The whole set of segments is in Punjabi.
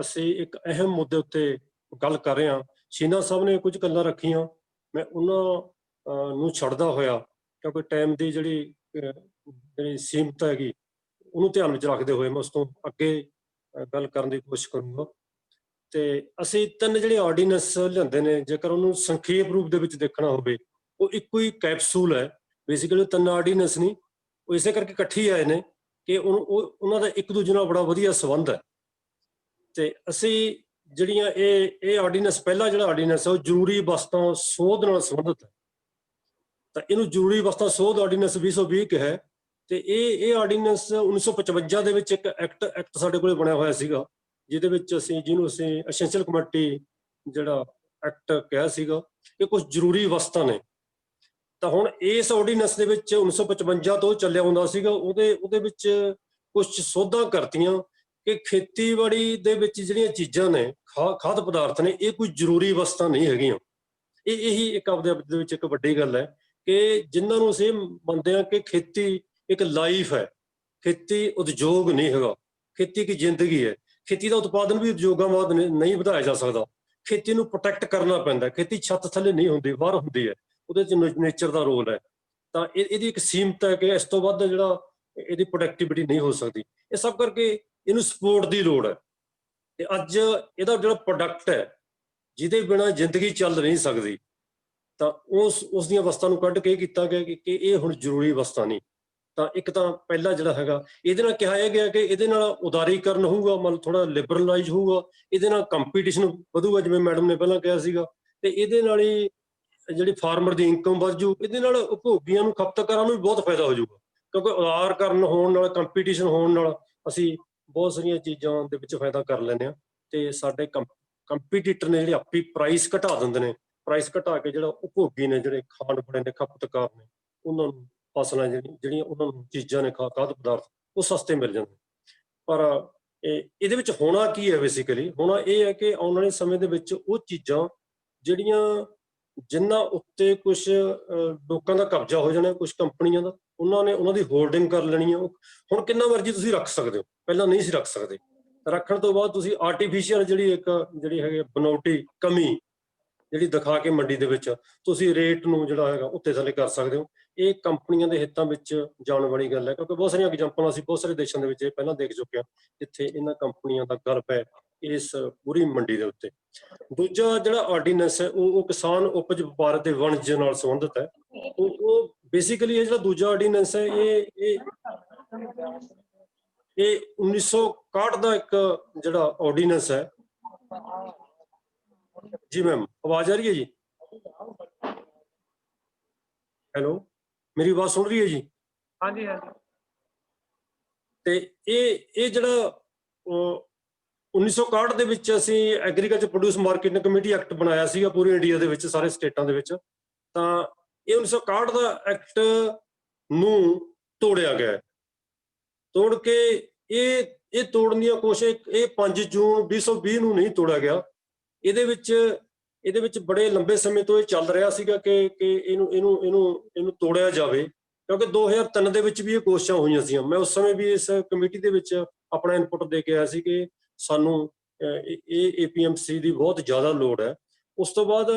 ਅਸੀਂ ਇੱਕ ਅਹਿਮ ਮੁੱਦੇ ਉੱਤੇ ਗੱਲ ਕਰ ਰਹੇ ਹਾਂ। ਸ਼ੀਨਾ ਸਾਹਿਬ ਨੇ ਕੁਝ ਗੱਲਾਂ ਰੱਖੀਆਂ, ਮੈਂ ਉਹਨਾਂ ਨੂੰ ਛੱਡਦਾ ਹੋਇਆ, ਕਿਉਂਕਿ ਟਾਈਮ ਦੀ ਜਿਹੜੀ ਸੀਮਤ ਹੈਗੀ ਉਹਨੂੰ ਧਿਆਨ ਵਿੱਚ ਰੱਖਦੇ ਹੋਏ ਮੈਂ ਉਸ ਤੋਂ ਅੱਗੇ ਗੱਲ ਕਰਨ ਦੀ ਕੋਸ਼ਿਸ਼ ਕਰੂੰਗਾ। ਤੇ ਅਸੀਂ ਤਿੰਨ ਜਿਹੜੇ ਆਰਡੀਨੈਂਸ ਲਿਆਂਦੇ ਨੇ, ਜੇਕਰ ਉਹਨੂੰ ਸੰਖੇਪ ਰੂਪ ਦੇ ਵਿੱਚ ਦੇਖਣਾ ਹੋਵੇ, ਉਹ ਇੱਕੋ ਹੀ ਕੈਪਸੂਲ ਹੈ। ਬੇਸਿਕਲੀ ਤਿੰਨ ਆਰਡੀਨੈਂਸ ਨਹੀਂ, ਉਹ ਇਸੇ ਕਰਕੇ ਇਕੱਠੇ ਆਏ ਨੇ ਕਿ ਉਹਨਾਂ ਦਾ ਇੱਕ ਦੂਜੇ ਨਾਲ ਬੜਾ ਵਧੀਆ ਸੰਬੰਧ ਹੈ। ਤੇ ਅਸੀਂ ਜਿਹੜੀਆਂ ਇਹ ਆਰਡੀਨੈਂਸ, ਪਹਿਲਾ ਜਿਹੜਾ ਆਰਡੀਨੈਂਸ ਹੈ ਉਹ ਜ਼ਰੂਰੀ ਵਸਤਾਂ ਸੋਧ ਨਾਲ ਸੰਬੰਧਿਤ ਹੈ, ਤਾਂ ਇਹਨੂੰ ਜ਼ਰੂਰੀ ਵਸਤਾਂ ਸੋਧ ਆਰਡੀਨੈਂਸ 2020 ਕਿਹਾ। ਤੇ ਇਹ ਆਰਡੀਨੈਂਸ 1955 ਦੇ ਵਿੱਚ ਇੱਕ ਐਕਟ ਸਾਡੇ ਕੋਲ ਬਣਿਆ ਹੋਇਆ ਸੀਗਾ, ਜਿਹਦੇ ਵਿੱਚ ਜਿਹਨੂੰ ਅਸੀਂ ਐਸੈਂਸ਼ੀਅਲ ਕਮੋਡਿਟੀ ਜਿਹੜਾ ਐਕਟ ਕਿਹਾ ਸੀਗਾ, ਇਹ ਕੁਝ ਜ਼ਰੂਰੀ ਵਸਤਾਂ ਨੇ। ਤਾਂ ਹੁਣ ਇਸ ਆਰਡੀਨੈਂਸ ਦੇ ਵਿੱਚ 1955 ਤੋਂ ਚੱਲਿਆ ਹੁੰਦਾ ਸੀਗਾ, ਉਹਦੇ ਵਿੱਚ ਕੁਝ ਸੋਧਾਂ ਕਰਤੀਆਂ ਕਿ ਖੇਤੀਬਾੜੀ ਦੇ ਵਿੱਚ ਜਿਹੜੀਆਂ ਚੀਜ਼ਾਂ ਨੇ, ਖਾਦ ਪਦਾਰਥ ਨੇ, ਇਹ ਕੋਈ ਜ਼ਰੂਰੀ ਵਸਤਾਂ ਨਹੀਂ ਹੈਗੀਆਂ। ਇਹੀ ਇੱਕ ਆਪਦੇ ਆਪ ਦੇ ਵਿੱਚ ਇੱਕ ਵੱਡੀ ਗੱਲ ਹੈ ਕਿ ਜਿਨ੍ਹਾਂ ਨੂੰ ਅਸੀਂ ਮੰਨਦੇ ਹਾਂ ਕਿ ਖੇਤੀ ਇੱਕ ਲਾਈਫ ਹੈ, ਖੇਤੀ ਉਦਯੋਗ ਨਹੀਂ ਹੈਗਾ, ਖੇਤੀ ਕੀ ਜ਼ਿੰਦਗੀ ਹੈ। ਖੇਤੀ ਦਾ ਉਤਪਾਦਨ ਵੀ ਉਦਯੋਗਾਂ ਬਾਅਦ ਨਹੀਂ ਵਧਾਇਆ ਜਾ ਸਕਦਾ। ਖੇਤੀ ਨੂੰ ਪ੍ਰੋਟੈਕਟ ਕਰਨਾ ਪੈਂਦਾ। ਖੇਤੀ ਛੱਤ ਥੱਲੇ ਨਹੀਂ ਹੁੰਦੀ, ਬਾਹਰ ਹੁੰਦੀ ਹੈ, ਉਹਦੇ 'ਚ ਨੇਚਰ ਦਾ ਰੋਲ ਹੈ। ਤਾਂ ਇਹਦੀ ਇੱਕ ਸੀਮਤ ਹੈ ਕਿ ਇਸ ਤੋਂ ਵੱਧ ਜਿਹੜਾ ਇਹਦੀ ਪ੍ਰੋਡਕਟਿਵਿਟੀ ਨਹੀਂ ਹੋ ਸਕਦੀ। ਇਹ ਸਭ ਕਰਕੇ ਇਹਨੂੰ ਸਪੋਰਟ ਦੀ ਲੋੜ ਹੈ। ਤੇ ਅੱਜ ਇਹਦਾ ਜਿਹੜਾ ਪ੍ਰੋਡਕਟ ਹੈ, ਜਿਹਦੇ ਬਿਨਾਂ ਜ਼ਿੰਦਗੀ ਚੱਲ ਨਹੀਂ ਸਕਦੀ, ਤਾਂ ਉਸ ਦੀਆਂ ਵਸਤਾਂ ਨੂੰ ਕੱਢ ਕੇ ਕੀਤਾ ਗਿਆ ਕਿ ਇਹ ਹੁਣ ਜ਼ਰੂਰੀ ਵਸਤਾਂ ਨਹੀਂ। ਤਾਂ ਇੱਕ ਤਾਂ ਪਹਿਲਾ ਜਿਹੜਾ ਹੈਗਾ, ਇਹਦੇ ਨਾਲ ਕਿਹਾ ਗਿਆ ਕਿ ਇਹਦੇ ਨਾਲ ਉਦਾਰੀਕਰਨ ਹੋਊਗਾ, ਮਤਲਬ ਥੋੜਾ ਲਿਬਰਲਾਈਜ਼ ਹੋਊਗਾ, ਇਹਦੇ ਨਾਲ ਕੰਪੀਟੀਸ਼ਨ ਵਧੂਗਾ, ਜਿਵੇਂ ਮੈਡਮ ਨੇ ਪਹਿਲਾਂ ਕਿਹਾ ਸੀਗਾ। ਤੇ ਇਹਦੇ ਨਾਲ ਹੀ ਜਿਹੜੀ ਫਾਰਮਰ ਦੀ ਇਨਕਮ ਵੱਧ ਜੂ, ਇਹਦੇ ਨਾਲ ਉਪਭੋਗੀਆਂ ਨੂੰ, ਖਪਤਕਾਰਾਂ ਨੂੰ ਵੀ ਬਹੁਤ ਫਾਇਦਾ ਹੋ ਜਾਊਗਾ, ਕਿਉਂਕਿ ਉਦਾਰੀਕਰਨ ਹੋਣ ਨਾਲ, ਕੰਪੀਟੀਸ਼ਨ ਹੋਣ ਨਾਲ ਅਸੀਂ ਬਹੁਤ ਸਾਰੀਆਂ ਚੀਜ਼ਾਂ ਦੇ ਵਿੱਚ ਫਾਇਦਾ ਕਰ ਲੈਂਦੇ ਹਾਂ। ਤੇ ਸਾਡੇ ਕੰਪੀਟੀਟਰ ਨੇ ਜਿਹੜੇ ਆਪੀ ਪ੍ਰਾਈਸ ਘਟਾ ਦਿੰਦੇ ਨੇ, ਪ੍ਰਾਈਸ ਘਟਾ ਕੇ ਜਿਹੜਾ ਉਪਭੋਗੀ ਨੇ, ਜਿਹੜੇ ਖਾਣ ਪੀਣ ਦੇ ਖਪਤਕਾਰ ਨੇ, ਉਹਨਾਂ ਨੂੰ ਫਸਲਾਂ ਜਿਹੜੀਆਂ ਉਹਨਾਂ ਨੂੰ ਚੀਜ਼ਾਂ ਨੇ, ਖਾਦ ਪਦਾਰਥ, ਉਹ ਸਸਤੇ ਮਿਲ ਜਾਂਦੇ। ਪਰ ਇਹਦੇ ਵਿੱਚ ਹੋਣਾ ਕੀ ਹੈ, ਬੇਸਿਕਲੀ ਹੋਣਾ ਇਹ ਹੈ ਕਿ ਆਉਣ ਵਾਲੇ ਸਮੇਂ ਦੇ ਵਿੱਚ ਉਹ ਚੀਜ਼ਾਂ ਜਿਨ੍ਹਾਂ ਉੱਤੇ ਕੁਝ ਲੋਕਾਂ ਦਾ ਕਬਜ਼ਾ ਹੋ ਜਾਣਾ, ਕੁਝ ਕੰਪਨੀਆਂ ਦਾ, ਉਹਨਾਂ ਦੀ ਹੋਲਡਿੰਗ ਕਰ ਲੈਣੀ ਹੈ। ਹੁਣ ਕਿੰਨਾ ਮਰਜ਼ੀ ਤੁਸੀਂ ਰੱਖ ਸਕਦੇ ਹੋ, ਪਹਿਲਾਂ ਨਹੀਂ ਸੀ ਰੱਖ ਸਕਦੇ। ਰੱਖਣ ਤੋਂ ਬਾਅਦ ਤੁਸੀਂ ਆਰਟੀਫਿਸ਼ੀਅਲ ਜਿਹੜੀ ਹੈਗੀ ਬਨਾਵਟੀ ਕਮੀ ਜਿਹੜੀ ਦਿਖਾ ਕੇ ਮੰਡੀ ਦੇ ਵਿੱਚ ਤੁਸੀਂ ਰੇਟ ਨੂੰ ਜਿਹੜਾ ਹੈਗਾ ਉੱਤੇ ਥੱਲੇ ਕਰ ਸਕਦੇ ਹੋ। ਇਹ ਕੰਪਨੀਆਂ ਦੇ ਹਿੱਤਾਂ ਵਿੱਚ ਜਾਣ ਵਾਲੀ ਗੱਲ ਹੈ, ਕਿਉਂਕਿ ਬਹੁਤ ਸਾਰੀਆਂ ਐਗਜ਼ਾਮਪਲਾਂ ਅਸੀਂ ਬਹੁਤ ਸਾਰੇ ਦੇਸ਼ਾਂ ਦੇ ਵਿੱਚ ਇਹ ਪਹਿਲਾਂ ਦੇਖ ਚੁੱਕੇ ਹਾਂ, ਜਿੱਥੇ ਇਹਨਾਂ ਕੰਪਨੀਆਂ ਦਾ ਗਰਬ ਹੈ ਇਸ ਪੂਰੀ ਮੰਡੀ ਦੇ ਉੱਤੇ। ਦੂਜਾ ਜਿਹੜਾ ਆਰਡੀਨੈਂਸ ਹੈ ਉਹ ਕਿਸਾਨ ਉਪਜ ਵਪਾਰ ਤੇ ਵਣਜ ਨਾਲ ਸੰਬੰਧਿਤ ਹੈ। ਉਹ ਬੇਸਿਕਲੀ ਇਹ ਜਿਹੜਾ ਦੂਜਾ ਆਰਡੀਨੈਂਸ ਹੈ, ਇਹ 1961 ਦਾ ਇੱਕ ਜਿਹੜਾ ਆਰਡੀਨੈਂਸ ਹੈ। ਜੀ ਮੈਮ, ਆਵਾਜ਼ ਆ ਰਹੀ ਹੈ ਜੀ? ਹੈਲੋ, ਮੇਰੀ ਆਵਾਜ਼ ਸੁਣ ਰਹੀ ਹੈ ਜੀ? ਹਾਂਜੀ ਹਾਂਜੀ। ਤੇ ਇਹ ਜਿਹੜਾ 1961 ਦੇ ਵਿੱਚ ਅਸੀਂ agriculture produce marketing committee act ਬਣਾਇਆ ਸੀਗਾ ਪੂਰੇ ਇੰਡੀਆ ਦੇ ਵਿੱਚ, ਸਾਰੇ ਸਟੇਟਾਂ ਦੇ ਵਿੱਚ। ਤਾਂ ਇਹ 1961 ਦਾ ਐਕਟ ਨੂੰ ਤੋੜਿਆ ਗਿਆ, ਤੋੜ ਕੇ ਇਹ ਤੋੜਨ ਦੀਆਂ ਕੋਸ਼ਿਸ਼, ਇਹ 5 ਜੂਨ 2020 ਨੂੰ ਨਹੀਂ ਤੋੜਿਆ ਗਿਆ। ਇਹਦੇ ਵਿੱਚ ਬੜੇ ਲੰਬੇ ਸਮੇਂ ਤੋਂ ਇਹ ਚੱਲ ਰਿਹਾ ਸੀਗਾ ਕਿ ਇਹਨੂੰ ਤੋੜਿਆ ਜਾਵੇ, ਕਿਉਂਕਿ 2003 ਦੇ ਵਿੱਚ ਵੀ ਇਹ ਕੋਸ਼ਿਸ਼ਾਂ ਹੋਈਆਂ ਸੀ। ਮੈਂ ਉਸ ਸਮੇਂ ਵੀ ਇਸ ਕਮੇਟੀ ਦੇ ਵਿੱਚ ਆਪਣਾ ਇਨਪੁਟ ਦੇ ਕੇ ਆਇਆ ਸੀ ਕਿ ਸਾਨੂੰ ਇਹ APMC ਦੀ ਬਹੁਤ ਜ਼ਿਆਦਾ ਲੋੜ ਹੈ। ਉਸ ਤੋਂ ਬਾਅਦ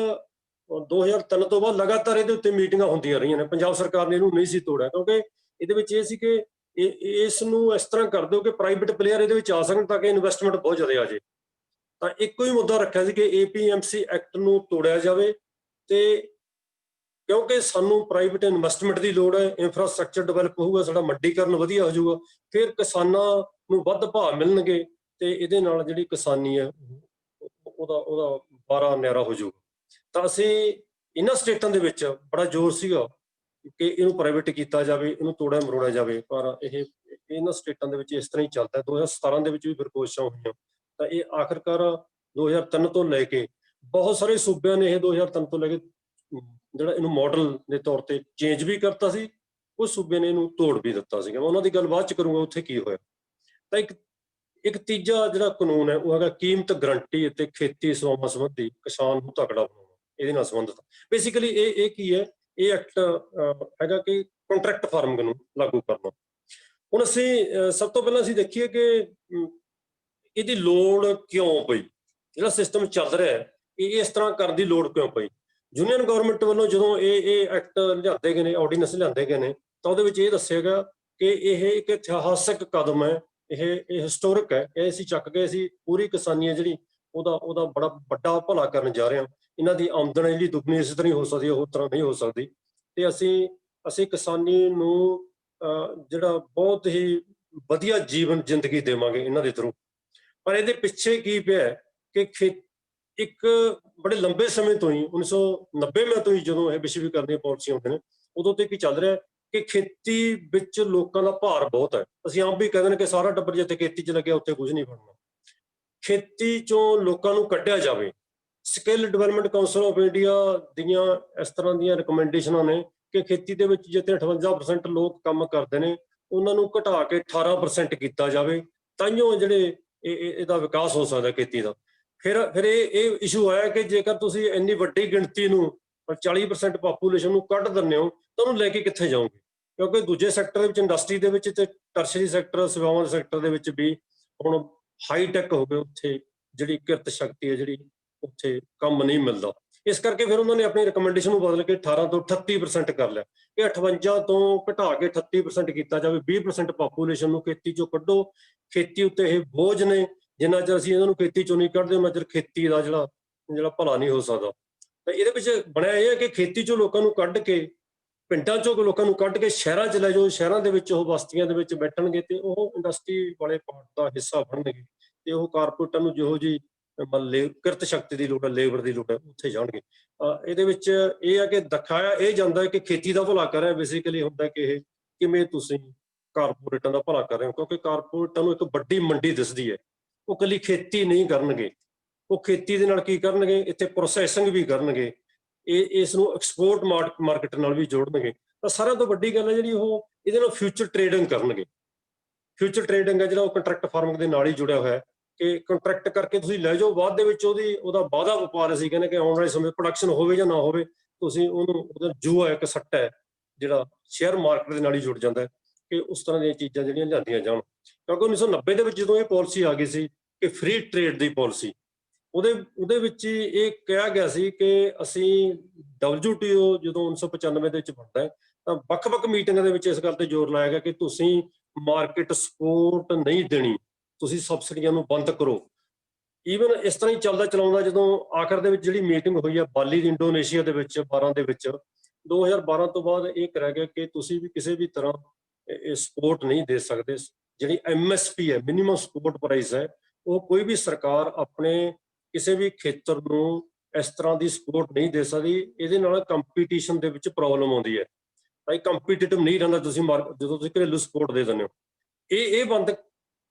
2003 ਤੋਂ ਬਾਅਦ ਲਗਾਤਾਰ ਇਹਦੇ ਉੱਤੇ ਮੀਟਿੰਗਾਂ ਹੁੰਦੀਆਂ ਰਹੀਆਂ ਨੇ। ਪੰਜਾਬ ਸਰਕਾਰ ਨੇ ਇਹਨੂੰ ਨਹੀਂ ਸੀ ਤੋੜਿਆ, ਕਿਉਂਕਿ ਇਹਦੇ ਵਿੱਚ ਇਹ ਸੀ ਕਿ ਇਸ ਨੂੰ ਇਸ ਤਰ੍ਹਾਂ ਕਰ ਦਿਓ ਕਿ ਪ੍ਰਾਈਵੇਟ ਪਲੇਅਰ ਇਹਦੇ ਵਿੱਚ ਆ ਸਕਣ, ਤਾਂ ਕਿ ਇਨਵੈਸਟਮੈਂਟ ਬਹੁਤ ਜ਼ਿਆਦਾ ਆ ਜਾਏ। ਤਾਂ ਇੱਕੋ ਹੀ ਮੁੱਦਾ ਰੱਖਿਆ ਸੀ ਕਿ APMC ਐਕਟ ਨੂੰ ਤੋੜਿਆ ਜਾਵੇ, ਤੇ ਕਿਉਂਕਿ ਸਾਨੂੰ ਪ੍ਰਾਈਵੇਟ ਇਨਵੈਸਟਮੈਂਟ ਦੀ ਲੋੜ ਹੈ, ਇੰਫਰਾਸਟਰਕਚਰ ਡਿਵੈਲਪ ਹੋਊਗਾ, ਸਾਡਾ ਮੰਡੀਕਰਨ ਵਧੀਆ ਹੋ ਜਾਊਗਾ, ਫਿਰ ਕਿਸਾਨਾਂ ਨੂੰ ਵੱਧ ਭਾਅ ਮਿਲਣਗੇ, ਤੇ ਇਹਦੇ ਨਾਲ ਜਿਹੜੀ ਕਿਸਾਨੀ ਹੈ ਉਹਦਾ ਬਾਰਾ ਨਿਆਰਾ ਹੋ ਜਾਊਗਾ। ਤਾਂ ਅਸੀਂ ਇਹਨਾਂ ਸਟੇਟਾਂ ਦੇ ਵਿੱਚ ਬੜਾ ਜ਼ੋਰ ਸੀਗਾ ਕਿ ਇਹਨੂੰ ਪ੍ਰਾਈਵੇਟ ਕੀਤਾ ਜਾਵੇ, ਇਹਨੂੰ ਤੋੜਿਆ ਮਰੋੜਿਆ ਜਾਵੇ, ਪਰ ਇਹਨਾਂ ਸਟੇਟਾਂ ਦੇ ਵਿੱਚ ਇਸ ਤਰ੍ਹਾਂ ਹੀ ਚੱਲਦਾ। 2017 ਦੇ ਵਿੱਚ ਵੀ ਫਿਰ ਕੋਸ਼ਿਸ਼ਾਂ ਹੋਈਆਂ, ਤਾਂ ਇਹ ਆਖਿਰਕਾਰ 2003 ਤੋਂ ਲੈ ਕੇ ਬਹੁਤ ਸਾਰੇ ਸੂਬਿਆਂ ਨੇ ਇਹ 2003 ਤੋਂ ਲੈ ਕੇ ਜਿਹੜਾ ਇਹਨੂੰ ਮਾਡਲ ਦੇ ਤੌਰ ਤੇ ਚੇਂਜ ਵੀ ਕਰਤਾ ਸੀ, ਕੁਝ ਸੂਬਿਆਂ ਨੇ ਇਹਨੂੰ ਤੋੜ ਵੀ ਦਿੱਤਾ ਸੀਗਾ। ਮੈਂ ਉਹਨਾਂ ਦੀ ਗੱਲ ਬਾਅਦ ਚ ਕਰੂੰਗਾ ਉੱਥੇ ਕੀ ਹੋਇਆ। ਤਾਂ ਇੱਕ ਤੀਜਾ ਜਿਹੜਾ ਕਾਨੂੰਨ ਹੈ ਉਹ ਹੈਗਾ ਕੀਮਤ ਗਰੰਟੀ ਅਤੇ ਖੇਤੀ ਸੇਵਾਵਾਂ ਸੰਬੰਧੀ ਕਿਸਾਨ ਨੂੰ ਤਕੜਾ ਬਣਾਉਣਾ, ਇਹਦੇ ਨਾਲ ਸੰਬੰਧਿਤ। ਬੇਸਿਕਲੀ ਇਹ ਕੀ ਹੈ, ਇਹ ਐਕਟ ਹੈਗਾ ਕਿ ਕੰਟਰੈਕਟ ਫਾਰਮਿੰਗ ਨੂੰ ਲਾਗੂ ਕਰਨਾ। ਹੁਣ ਅਸੀਂ ਸਭ ਤੋਂ ਪਹਿਲਾਂ ਅਸੀਂ ਦੇਖੀਏ ਕਿ ਇਹਦੀ ਲੋੜ ਕਿਉਂ ਪਈ, ਜਿਹੜਾ ਸਿਸਟਮ ਚੱਲ ਰਿਹਾ ਹੈ ਇਹ ਇਸ ਤਰ੍ਹਾਂ ਕਰਨ ਦੀ ਲੋੜ ਕਿਉਂ ਪਈ। ਯੂਨੀਅਨ ਗਵਰਨਮੈਂਟ ਵੱਲੋਂ ਜਦੋਂ ਇਹ ਐਕਟ ਲਿਆਂਦੇ ਗਏ ਨੇ, ਆਰਡੀਨੈਂਸ ਲਿਆਂਦੇ ਗਏ ਨੇ, ਤਾਂ ਉਹਦੇ ਵਿੱਚ ਇਹ ਦੱਸਿਆ ਗਿਆ ਕਿ ਇਹ ਇੱਕ ਇਤਿਹਾਸਕ ਕਦਮ ਹੈ, ਇਹ ਹਿਸਟੋਰਿਕ ਹੈ, ਇਹ ਅਸੀਂ ਚੱਕ ਕੇ ਅਸੀਂ ਪੂਰੀ ਕਿਸਾਨੀ ਹੈ ਜਿਹੜੀ ਉਹਦਾ ਬੜਾ ਵੱਡਾ ਭਲਾ ਕਰਨ ਜਾ ਰਹੇ ਹਾਂ। ਇਹਨਾਂ ਦੀ ਆਮਦਨ ਜਿਹੜੀ ਦੁੱਗਣੀ ਇਸ ਤਰ੍ਹਾਂ ਹੀ ਹੋ ਸਕਦੀ ਹੈ, ਹੋਰ ਤਰ੍ਹਾਂ ਨਹੀਂ ਹੋ ਸਕਦੀ। ਤੇ ਅਸੀਂ ਕਿਸਾਨੀ ਨੂੰ ਜਿਹੜਾ ਬਹੁਤ ਹੀ ਵਧੀਆ ਜੀਵਨ ਜ਼ਿੰਦਗੀ ਦੇਵਾਂਗੇ ਇਹਨਾਂ ਦੇ ਥਰੂ। ਪਰ ਇਹਦੇ ਪਿੱਛੇ ਕੀ ਪਿਆ ਕਿ ਇੱਕ ਬੜੇ ਲੰਬੇ ਸਮੇਂ ਤੋਂ ਹੀ 1990 ਤੋਂ ਹੀ ਜਦੋਂ ਇਹ ਵਿਸ਼ਵੀਕਰਨ ਦੀਆਂ ਪਾਲਿਸੀਆਂ ਹੁੰਦੀਆਂ ਨੇ ਉਦੋਂ ਤੋਂ ਕੀ ਚੱਲ ਰਿਹਾ ਕਿ ਖੇਤੀ ਵਿੱਚ ਲੋਕਾਂ ਦਾ ਭਾਰ ਬਹੁਤ ਹੈ। ਅਸੀਂ ਆਪ ਵੀ ਕਹਿੰਦੇ ਨੇ ਕਿ ਸਾਰਾ ਟੱਬਰ ਜਿੱਥੇ ਖੇਤੀ 'ਚ ਲੱਗਿਆ ਉੱਥੇ ਕੁਝ ਨਹੀਂ ਬਣਨਾ। ਖੇਤੀ 'ਚੋਂ ਲੋਕਾਂ ਨੂੰ ਕੱਢਿਆ ਜਾਵੇ। Skill development council of India ਦੀਆਂ ਇਸ ਤਰ੍ਹਾਂ ਦੀਆਂ ਰਿਕਮੈਂਡੇਸ਼ਨਾਂ ਨੇ ਕਿ ਖੇਤੀ ਦੇ ਵਿੱਚ ਜਿੱਥੇ 58% ਲੋਕ ਕੰਮ ਕਰਦੇ ਨੇ ਉਹਨਾਂ ਨੂੰ ਘਟਾ ਕੇ 18% ਕੀਤਾ ਜਾਵੇ, ਤਾਂਹੀਓ ਜਿਹੜੇ ਇਹਦਾ ਵਿਕਾਸ ਹੋ ਸਕਦਾ ਖੇਤੀ ਦਾ। ਫਿਰ ਇਹ ਇਸ਼ੂ ਆਇਆ ਕਿ ਜੇਕਰ ਤੁਸੀਂ ਇੰਨੀ ਵੱਡੀ ਗਿਣਤੀ ਨੂੰ 40% ਪਾਪੂਲੇਸ਼ਨ ਨੂੰ ਕੱਢ ਦਿੰਦੇ ਹੋ ਤਾਂ ਉਹਨੂੰ ਲੈ ਕੇ ਕਿੱਥੇ ਜਾਓਗੇ, ਕਿਉਂਕਿ ਦੂਜੇ ਸੈਕਟਰ ਦੇ ਵਿੱਚ, ਇੰਡਸਟਰੀ ਦੇ ਵਿੱਚ ਤੇ ਟਰਸ਼ਰੀ ਸੈਕਟਰ, ਸੇਵਾਵਾਂ ਦੇ ਸੈਕਟਰ ਦੇ ਵਿੱਚ ਵੀ ਹੁਣ ਹਾਈਟੈਕ ਹੋ ਗਏ, ਉੱਥੇ ਜਿਹੜੀ ਕਿਰਤ ਸ਼ਕਤੀ ਹੈ ਜਿਹੜੀ ਉੱਥੇ ਕੰਮ ਨਹੀਂ ਮਿਲਦਾ। ਇਸ ਕਰਕੇ ਫਿਰ ਉਹਨਾਂ ਨੇ ਆਪਣੀ ਰਿਕਮੈਂਡੇਸ਼ਨ ਨੂੰ ਬਦਲ ਕੇ 18 ਤੋਂ 38% ਕਰ ਲਿਆ ਕਿ 58 ਤੋਂ ਘਟਾ ਕੇ 38% ਕੀਤਾ ਜਾਵੇ। 20% ਪਾਪੂਲੇਸ਼ਨ ਨੂੰ ਖੇਤੀ ਚੋਂ ਕੱਢੋ। ਖੇਤੀ ਉੱਤੇ ਇਹ ਬੋਝ ਨੇ, ਜਿੰਨਾ ਚਿਰ ਅਸੀਂ ਇਹਨਾਂ ਨੂੰ ਖੇਤੀ ਚੋਂ ਨਹੀਂ ਕੱਢਦੇ ਉਹਨਾਂ ਚਿਰ ਖੇਤੀ ਦਾ ਜਿਹੜਾ ਭਲਾ ਨਹੀਂ ਹੋ ਸਕਦਾ। ਤਾਂ ਇਹਦੇ ਵਿੱਚ ਬਣਿਆ ਇਹ ਹੈ ਕਿ ਖੇਤੀ ਚੋਂ ਲੋਕਾਂ ਨੂੰ ਕੱਢ ਕੇ, ਪਿੰਡਾਂ ਚੋਂ ਲੋਕਾਂ ਨੂੰ ਕੱਢ ਕੇ ਸ਼ਹਿਰਾਂ 'ਚ ਲੈ ਜਾਓ। ਸ਼ਹਿਰਾਂ ਦੇ ਵਿੱਚ ਉਹ ਬਸਤੀਆਂ ਦੇ ਵਿੱਚ ਬੈਠਣਗੇ ਤੇ ਉਹ ਇੰਡਸਟਰੀ ਵਾਲੇ ਪਾਰਟ ਦਾ ਹਿੱਸਾ ਬਣਨਗੇ ਤੇ ਉਹ ਕਾਰਪੋਰੇਟਾਂ ਨੂੰ ਜਿਹੋ ਜਿਹੀ ਕਿਰਤ ਸ਼ਕਤੀ ਦੀ ਲੋੜ ਹੈ, ਲੇਬਰ ਦੀ ਲੋੜ ਹੈ, ਉੱਥੇ ਜਾਣਗੇ। ਇਹਦੇ ਵਿੱਚ ਇਹ ਹੈ ਕਿ ਦਿਖਾਇਆ ਇਹ ਜਾਂਦਾ ਹੈ ਕਿ ਖੇਤੀ ਦਾ ਭਲਾ ਕਰ ਰਿਹਾ। ਬੇਸਿਕਲੀ ਹੁੰਦਾ ਕਿ ਇਹ ਕਿਵੇਂ ਤੁਸੀਂ ਕਾਰਪੋਰੇਟਾਂ ਦਾ ਭਲਾ ਕਰ ਰਹੇ ਹੋ, ਕਿਉਂਕਿ ਕਾਰਪੋਰੇਟਾਂ ਨੂੰ ਇੱਕ ਵੱਡੀ ਮੰਡੀ ਦਿਸਦੀ ਹੈ। ਉਹ ਇਕੱਲੀ ਖੇਤੀ ਨਹੀਂ ਕਰਨਗੇ, ਉਹ ਖੇਤੀ ਦੇ ਨਾਲ ਕੀ ਕਰਨਗੇ, ਇੱਥੇ ਪ੍ਰੋਸੈਸਿੰਗ ਵੀ ਕਰਨਗੇ, ਇਸ ਨੂੰ ਐਕਸਪੋਰਟ ਮਾਰਕੀਟ ਨਾਲ ਵੀ ਜੋੜਨਗੇ। ਤਾਂ ਸਾਰਿਆਂ ਤੋਂ ਵੱਡੀ ਗੱਲ ਹੈ ਜਿਹੜੀ ਉਹ ਇਹਦੇ ਨਾਲ ਫਿਊਚਰ ਟ੍ਰੇਡਿੰਗ ਕਰਨਗੇ। ਫਿਊਚਰ ਟ੍ਰੇਡਿੰਗ ਹੈ ਜਿਹੜਾ ਉਹ ਕੰਟਰੈਕਟ ਫਾਰਮਿੰਗ ਦੇ ਨਾਲ ਹੀ ਜੁੜਿਆ ਹੋਇਆ ਹੈ ਕਿ ਕੰਟਰੈਕਟ ਕਰਕੇ ਤੁਸੀਂ ਲੈ ਜਾਓ, ਬਾਅਦ ਦੇ ਵਿੱਚ ਉਹਦਾ ਵਾਅਦਾ ਵਪਾਰ ਅਸੀਂ ਕਹਿੰਦੇ ਕਿ ਆਉਣ ਵਾਲੇ ਸਮੇਂ ਪ੍ਰੋਡਕਸ਼ਨ ਹੋਵੇ ਜਾਂ ਨਾ ਹੋਵੇ, ਤੁਸੀਂ ਉਹਦਾ ਜੂਆ ਇੱਕ ਸੱਟਾ ਹੈ ਜਿਹੜਾ ਸ਼ੇਅਰ ਮਾਰਕੀਟ ਦੇ ਨਾਲ ਹੀ ਜੁੜ ਜਾਂਦਾ ਹੈ ਕਿ ਉਸ ਤਰ੍ਹਾਂ ਦੀਆਂ ਚੀਜ਼ਾਂ ਜਿਹੜੀਆਂ ਲਿਆਂਦੀਆਂ ਜਾਣ। ਕਿਉਂਕਿ 1990 ਦੇ ਵਿੱਚ ਜਦੋਂ ਇਹ ਪਾਲਿਸੀ ਆ ਗਈ ਸੀ ਕਿ ਫ੍ਰੀ ਟ੍ਰੇਡ ਦੀ ਪਾਲਿਸੀ, ਉਹਦੇ ਵਿੱਚ ਇਹ ਕਿਹਾ ਗਿਆ ਸੀ ਕਿ ਅਸੀਂ WTO ਜਦੋਂ 1995 ਦੇ ਵਿੱਚ ਬਣਦਾ ਹੈ ਤਾਂ ਵੱਖ-ਵੱਖ ਮੀਟਿੰਗਾਂ ਦੇ ਵਿੱਚ ਇਸ ਗੱਲ ਤੇ ਜ਼ੋਰ ਲਾਇਆ ਗਿਆ ਕਿ ਤੁਸੀਂ ਮਾਰਕੀਟ ਸਪੋਰਟ ਨਹੀਂ ਦੇਣੀ, ਤੁਸੀਂ ਸਬਸਿਡੀਆਂ ਨੂੰ ਬੰਦ ਕਰੋ। ਈਵਨ ਇਸ ਤਰ੍ਹਾਂ ਹੀ ਚੱਲਦਾ ਚਲਾਉਂਦਾ ਜਦੋਂ ਆਖਰ ਦੇ ਵਿੱਚ ਜਿਹੜੀ ਮੀਟਿੰਗ ਹੋਈ ਹੈ ਬਾਲੀ ਦੀ ਇੰਡੋਨੇਸ਼ੀਆ ਦੇ ਵਿੱਚ 12 ਦੇ ਵਿੱਚ, 2012 ਤੋਂ ਬਾਅਦ ਇਹ ਕਰਿਆ ਗਿਆ ਕਿ ਤੁਸੀਂ ਵੀ ਕਿਸੇ ਵੀ ਤਰ੍ਹਾਂ ਇਹ ਸਪੋਰਟ ਨਹੀਂ ਦੇ ਸਕਦੇ। ਜਿਹੜੀ MSP ਹੈ, ਮਿਨੀਮਮ ਸਪੋਰਟ ਪ੍ਰਾਈਸ ਹੈ, ਉਹ ਕੋਈ ਵੀ ਸਰਕਾਰ ਆਪਣੇ ਕਿਸੇ ਵੀ ਖੇਤਰ ਨੂੰ ਇਸ ਤਰ੍ਹਾਂ ਦੀ ਸਪੋਰਟ ਨਹੀਂ ਦੇ ਸਕਦੀ। ਇਹਦੇ ਨਾਲ ਕੰਪੀਟੀਸ਼ਨ ਦੇ ਵਿੱਚ ਪ੍ਰੋਬਲਮ ਆਉਂਦੀ ਹੈ, ਤਾਂ ਇਹ ਕੰਪੀਟੀਟਿਵ ਨਹੀਂ ਰਹਿੰਦਾ ਤੁਸੀਂ ਜਦੋਂ ਤੁਸੀਂ ਘਰੇਲੂ ਸਪੋਰਟ ਦੇ ਦਿੰਦੇ ਹੋ। ਇਹ ਬੰਦ